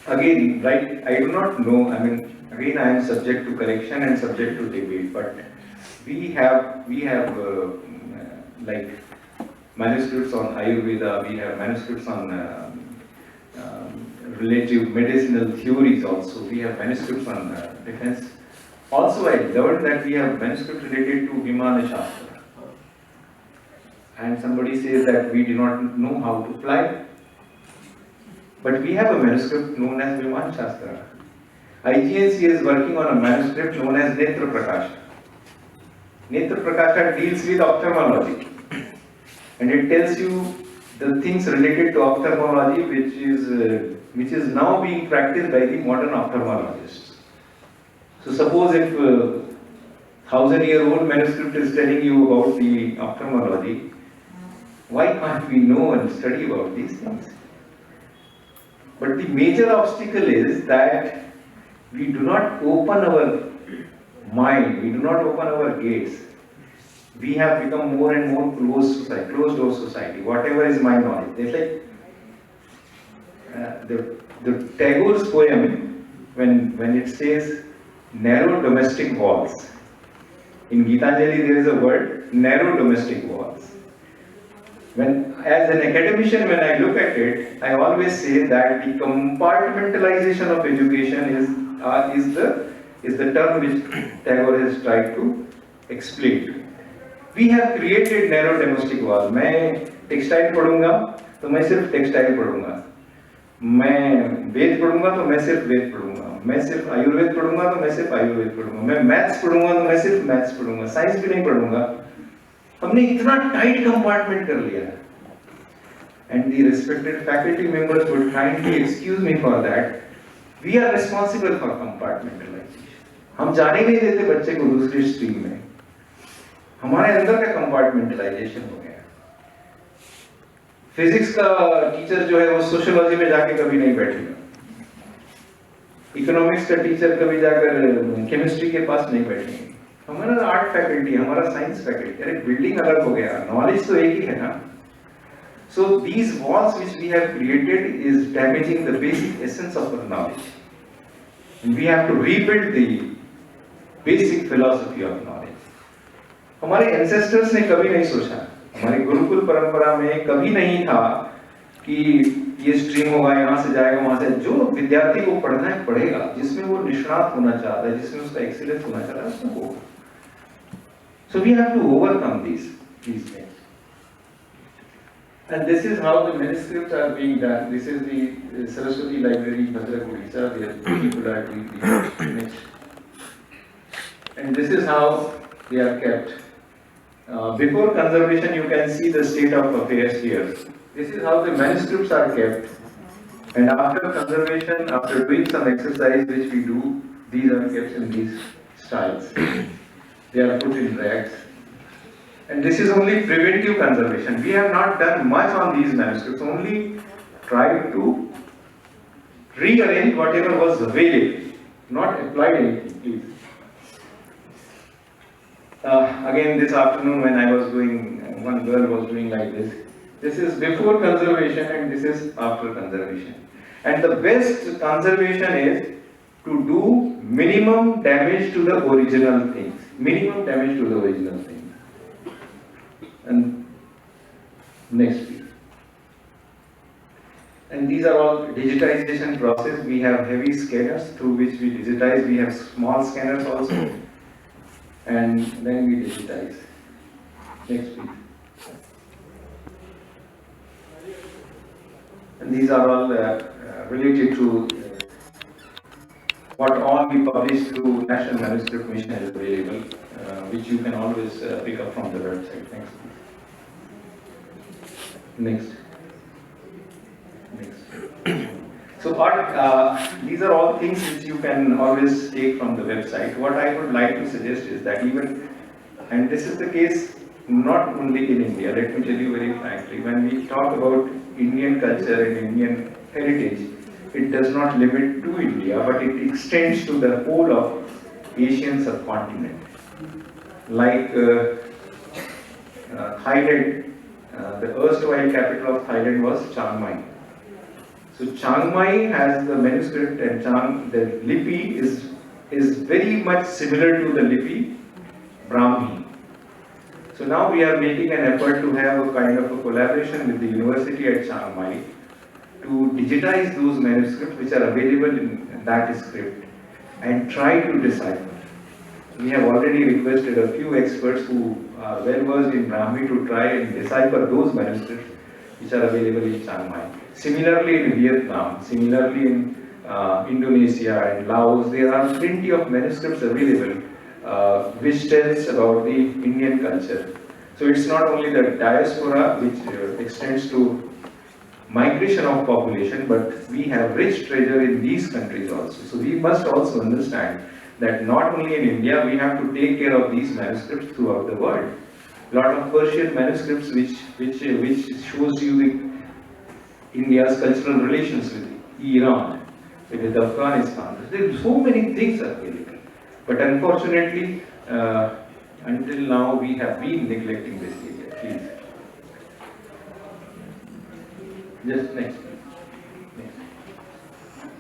Again, right, I do not know, I mean, again I am subject to correction and subject to debate, but we have like manuscripts on Ayurveda, we have manuscripts on relative medicinal theories also, we have manuscripts on defense. Also I learned that we have manuscripts related to Vimana Shastra. And somebody says that we do not know how to fly, but we have a manuscript known as Vimana Shastra. IGNC is working on a manuscript known as Netra Prakasha. Netra Prakasha deals with ophthalmology, and it tells you the things related to ophthalmology which is now being practiced by the modern ophthalmologists. So suppose if 1000-year-old manuscript is telling you about the ophthalmology, why can't we know and study about these things? But the major obstacle is that we do not open our mind, we do not open our gates. We have become more and more closed door society. Whatever is my knowledge. It's like the Tagore's poem, when it says narrow domestic walls. In Gitanjali there is a word, narrow domestic walls. As an academician, when I look at it, I always say that the compartmentalization of education is the term which Tagore has tried to explain. We have created narrow domestic walls. मैं textile पढ़ूंगा तो मैं सिर्फ textile पढ़ूंगा, मैं वेद पढ़ूंगा तो मैं सिर्फ वेद पढ़ूंगा, मैं सिर्फ आयुर्वेद पढ़ूंगा तो मैं सिर्फ आयुर्वेद पढ़ूंगा, मैं मैथ्स पढ़ूंगा तो मैं सिर्फ मैथ्स पढ़ूंगा, साइंस भी नहीं पढ़ूंगा. हमने इतना टाइट कंपार्टमेंट कर लिया है. And the respected faculty members would kindly excuse me for that. We are responsible for compartmentalization. हम जाने नहीं देते बच्चे को दूसरी स्ट्रीम में. हमारे अंदर का कंपार्टमेंटलाइजेशन हो गया. फिजिक्स का टीचर जो है वो सोशियोलॉजी में जाके कभी नहीं बैठेगा. इकोनॉमिक्स का टीचर कभी जाकर केमिस्ट्री के पास नहीं बैठेंगे। हमारा आर्ट फैकल्टी, हमारा साइंस फैकल्टी, अरे बिल्डिंग अलग हो गया, नॉलेज तो एक ही है ना। So these walls which we have created is damaging the basic essence of our knowledge. And we have to rebuild the basic philosophy of knowledge. हमारे ancestors ने कभी नहीं सोचा, हमारी गुरुकुल परंपरा में कभी नहीं था कि ये स्ट्रीम होगा, यहाँ से जाएगा, वहाँ से, जो विद्यार्थी को पढ़ना है पढ़ेगा, जिसमें वो निष्णात होना चाहता है, जिसमें उसका एक्सीलेंस होना चाहता है, उसमें होगा। So we have to overcome these things. And this is how the manuscripts are being done. This is the Saraswati Library, Bhadragurisa, where people are doing the next. And this is how they are kept. Before conservation, you can see the state of affairs here. This is how the manuscripts are kept. And after conservation, after doing some exercise which we do, these are kept in these styles. They are put in racks. And this is only preventive conservation. We have not done much on these manuscripts, only tried to rearrange whatever was available, not applied anything, please. Again this afternoon when I was doing, one girl was doing like this. This is before conservation and this is after conservation. And the best conservation is to do minimum damage to the original things. Minimum damage to the original things. And next please. And these are all digitization process. We have heavy scanners through which we digitize. We have small scanners also. And then we digitize. Next please. And these are all related to what all we publish through National Manuscript Mission is available, which you can always pick up from the website. Thanks. Next. So these are all things which you can always take from the website. What I would like to suggest is that even, and this is the case not only in India, let me tell you very frankly, when we talk about Indian culture and Indian heritage, it does not limit to India, but it extends to the whole of Asian subcontinent. Like Thailand, the erstwhile capital of Thailand was Chiang Mai. So Chiang Mai has the manuscript, and the lipi is very much similar to the lipi Brahmi. So now we are making an effort to have a kind of a collaboration with the university at Chiang Mai to digitize those manuscripts which are available in that script and try to decipher. We have already requested a few experts who are well versed in Brahmi to try and decipher those manuscripts which are available in Chiang Mai. Similarly in Vietnam, similarly in Indonesia and Laos, there are plenty of manuscripts available which tells about the Indian culture. So it's not only the diaspora which extends to migration of population, but we have rich treasure in these countries also. So we must also understand that not only in India, we have to take care of these manuscripts throughout the world. A lot of Persian manuscripts which shows you the India's cultural relations with Iran, with Afghanistan. There are so many things available. But unfortunately, until now, we have been neglecting this area. Please. Just next.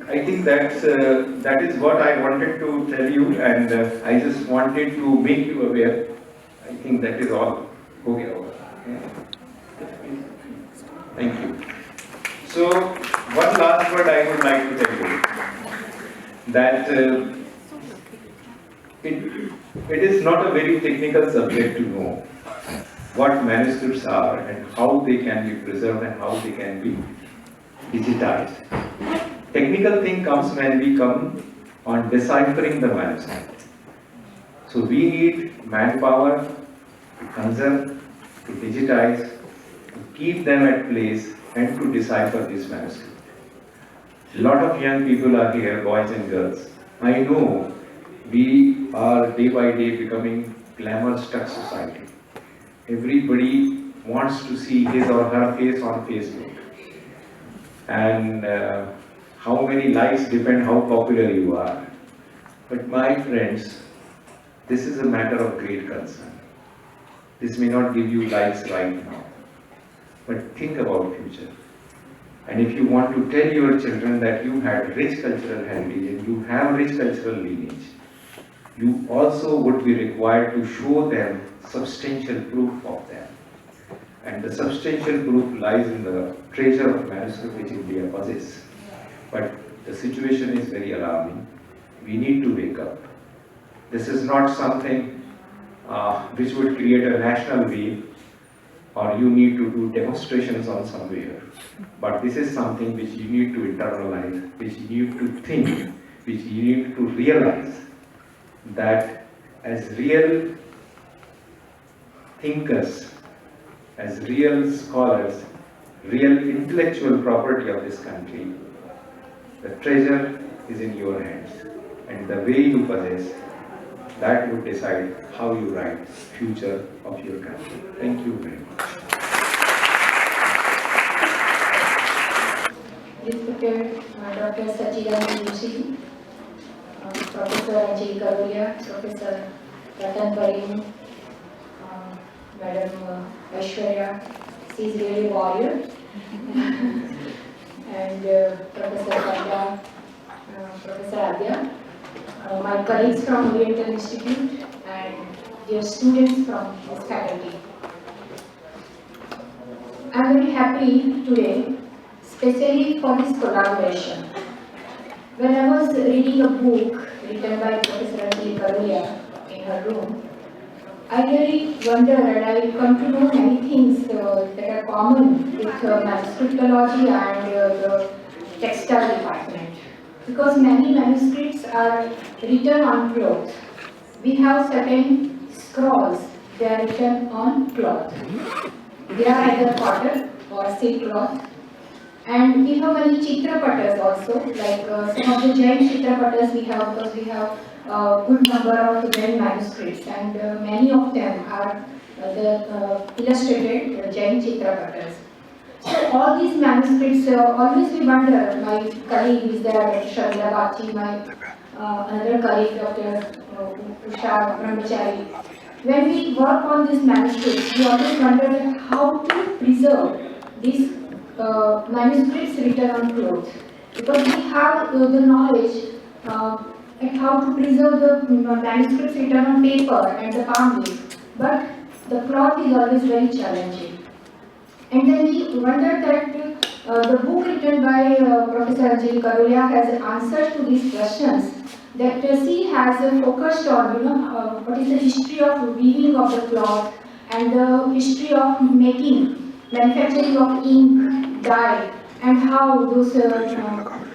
I think that is what I wanted to tell you, and I just wanted to make you aware. I think that is all. Okay. Thank you. So, one last word I would like to tell you, that it is not a very technical subject to know what manuscripts are and how they can be preserved and how they can be digitized. Technical thing comes when we come on deciphering the manuscript. So we need manpower to conserve, to digitize, to keep them at place and to decipher this manuscript. A lot of young people are here, boys and girls. I know we are day by day becoming glamour-struck society. Everybody wants to see his or her face on Facebook. And how many likes depend how popular you are. But my friends, this is a matter of great concern. This may not give you likes right now, but think about future. And if you want to tell your children that you had rich cultural heritage and you have rich cultural lineage, you also would be required to show them substantial proof of them. And the substantial proof lies in the treasure of manuscript which India possesses. But the situation is very alarming. We need to wake up. This is not something which would create a national wave, or you need to do demonstrations on somewhere. But this is something which you need to internalize, which you need to think, which you need to realize that as real thinkers, as real scholars, real intellectual property of this country, the treasure is in your hands. And the way you possess, that would decide how you write the future of your country. Thank you very much. Respected Dr. Sachidanand Joshi, Professor Ajay Karulia, Professor Ratan Parin, Madam Aishwarya, she is really warrior, and Professor Kanda, Professor Adya, my colleagues from Oriental Institute, and dear students from this faculty. I am very happy today, especially for this collaboration. When I was reading a book written by Professor Ajay Karulia in her room, I really wonder and I come to know many things that are common with manuscriptology and the textile department. Because many manuscripts are written on cloth. We have certain scrolls, they are written on cloth. They are either cotton or silk cloth. And we have many chitrapatas also, like some of the Jain chitrapatas we have, because we have a good number of Jain manuscripts, and many of them are the illustrated Jain chitrapatas. So all these manuscripts, always we wonder, my colleague is there, Dr. Sharmila Bagchi, my another colleague, Dr. Usha Brahmachari. When we work on these manuscripts, we always wonder how to preserve these manuscripts written on cloth. Because we have the knowledge and how to preserve the manuscripts written on paper and the palm leaf. But the cloth is always very challenging. And then we wonder that the book written by Professor Ajay Karulia has answers to these questions. That she has focused on, what is the history of weaving of the cloth and the history of manufacturing of ink, dye, and how those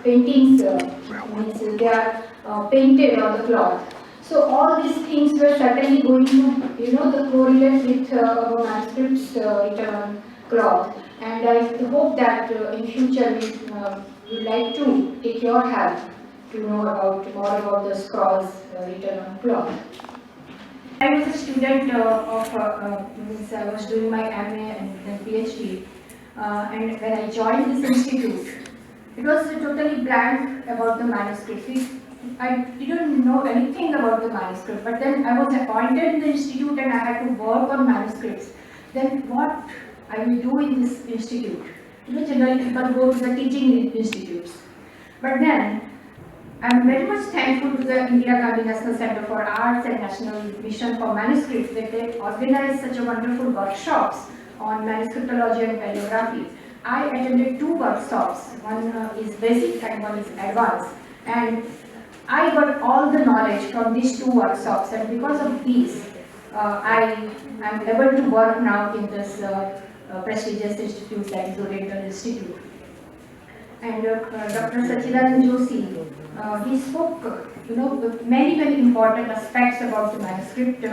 paintings means they are painted on the cloth. So all these things were certainly going to, the correlate with our manuscripts written on cloth. And I hope that in future we would like to take your help to know more about the scrolls written on cloth. I was a student I was doing my MA and then PhD, and when I joined this institute, it was totally blank about the manuscript. I didn't know anything about the manuscript, but then I was appointed in the institute and I had to work on manuscripts. Then what I will do in this institute? Generally people go to the teaching institutes. But then, I am very much thankful to the Indira Gandhi National Center for Arts and National Mission for Manuscripts that they organized such a wonderful workshops on manuscriptology and paleography. I attended 2 workshops, one is basic and one is advanced. And I got all the knowledge from these 2 workshops, and because of these, I am able to work now in this prestigious institute that is Oriental Institute. And Dr. Sachidanand Joshi, he spoke, many important aspects about the manuscript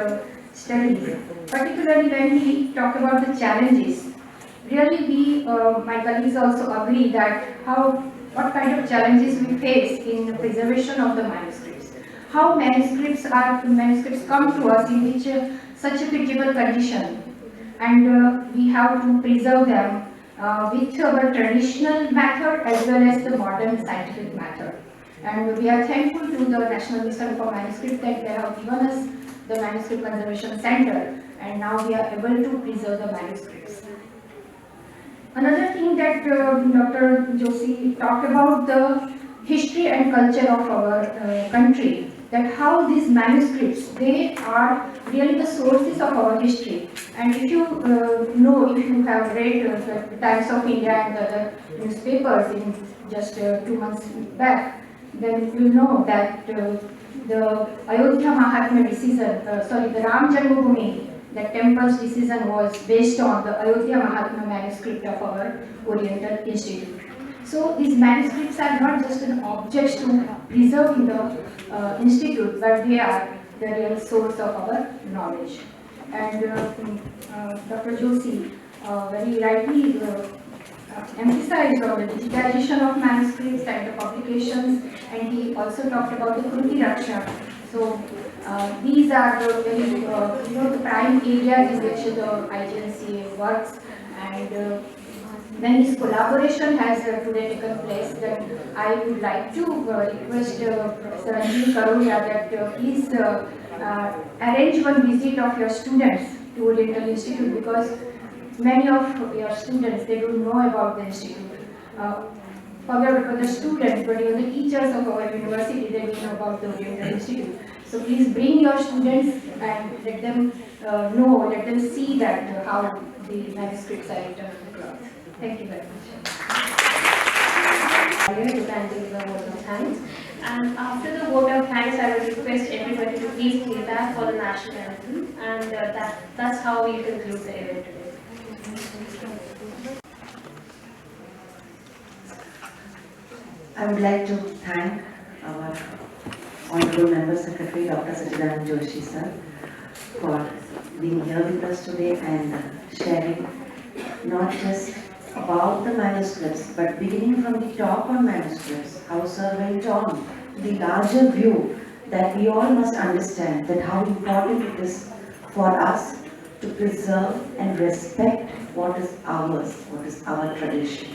studies, particularly when he talked about the challenges. Really, we, my colleagues also agree that what kind of challenges we face in the preservation of the manuscripts. How manuscripts come to us in which such a pitiable condition, and we have to preserve them with our traditional method as well as the modern scientific method. And we are thankful to the National Mission for Manuscript that they have given us the Manuscript Conservation Center, and now we are able to preserve the manuscripts. Another thing that Dr. Joshi talked about, the history and culture of our country, that how these manuscripts, they are really the sources of our history. And if you know, if you have read the Times of India and the other newspapers in just 2 months back, then you know that the Ayodhya Mahatmya decision, the Ram Janmabhoomi, the temple's decision was based on the Ayodhya Mahatmya manuscript of our Oriental Institute. So these manuscripts are not just an object to preserve in the institute, but they are the real source of our knowledge. And Dr. Joshi very rightly emphasized on the digitization of manuscripts and the publications, and he also talked about the Kruti Raksha. So these are the very, the prime areas in which the IGNCA works, and when this collaboration has today taken place, then I would like to request Professor Anjali Karulia that please arrange one visit of your students to Oriental Institute, because many of your students, they don't know about the institute. Forget about the students, but even the teachers of our university, they don't know about the Oriental Institute. So please bring your students and let them know, let them see that how the manuscripts are written across. Thank you very much. To give the vote of thanks. And after the vote of thanks, I would request everybody to please play back for the national anthem, and that's how we conclude the event today. I would like to thank our Honorable Member Secretary Dr. Sachidanand Joshi sir for being here with us today and sharing not just about the manuscripts, but beginning from the top on manuscripts, how sir went on the larger view that we all must understand that how important it is for us to preserve and respect what is ours, what is our tradition.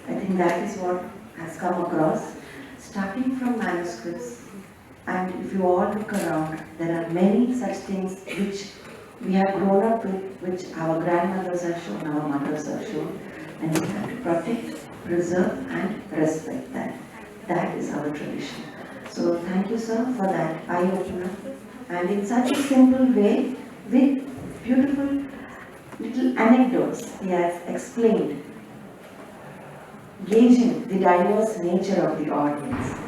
I think that is what has come across, starting from manuscripts. And if you all look around, there are many such things which we have grown up with, which our grandmothers have shown, our mothers have shown, and we have to protect, preserve and respect that. That is our tradition. So thank you sir for that eye-opener, and in such a simple way, with beautiful little anecdotes he has explained, gauging the diverse nature of the audience.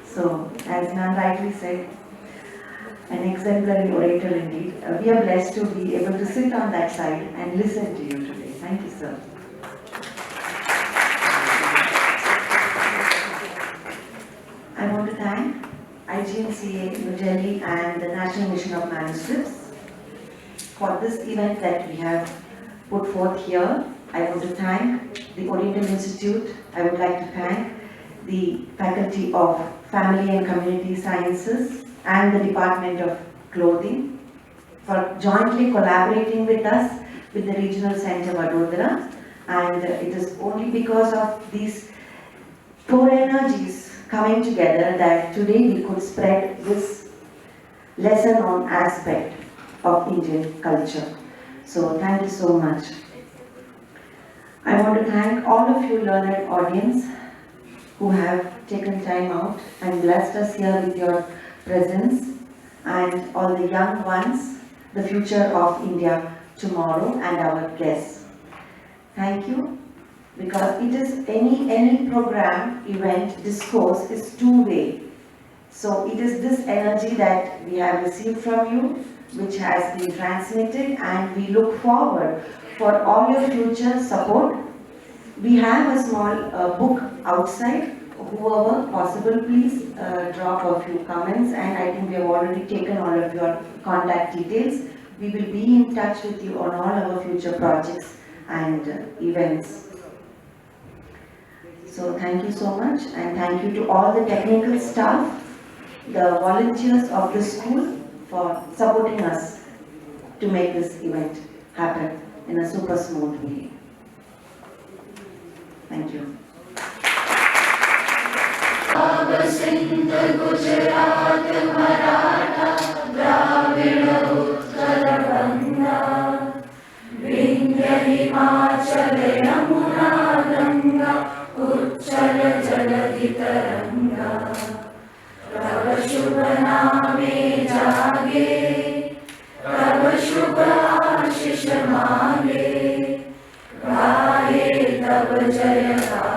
So, as ma'am rightly said, an exemplary orator indeed. We are blessed to be able to sit on that side and listen to you today. Thank you, sir. I want to thank IGNCA New Delhi and the National Mission of Manuscripts for this event that we have put forth here. I want to thank the Oriental Institute. I would like to thank the Faculty of Family and Community Sciences and the Department of Clothing for jointly collaborating with us with the Regional Center Vadodara. And it is only because of these four energies coming together that today we could spread this lesser known aspect of Indian culture. So thank you so much. I want to thank all of you learned audience who have taken time out and blessed us here with your presence, and all the young ones, the future of India tomorrow, and our guests. Thank you, because it is any program, event, discourse is two-way. So it is this energy that we have received from you, which has been transmitted, and we look forward for all your future support. We have a small book outside. Whoever possible, please drop a few comments, and I think we have already taken all of your contact details. We will be in touch with you on all our future projects and events. So thank you so much, and thank you to all the technical staff, the volunteers of the school for supporting us to make this event happen in a super smooth way. Thank you. तब जय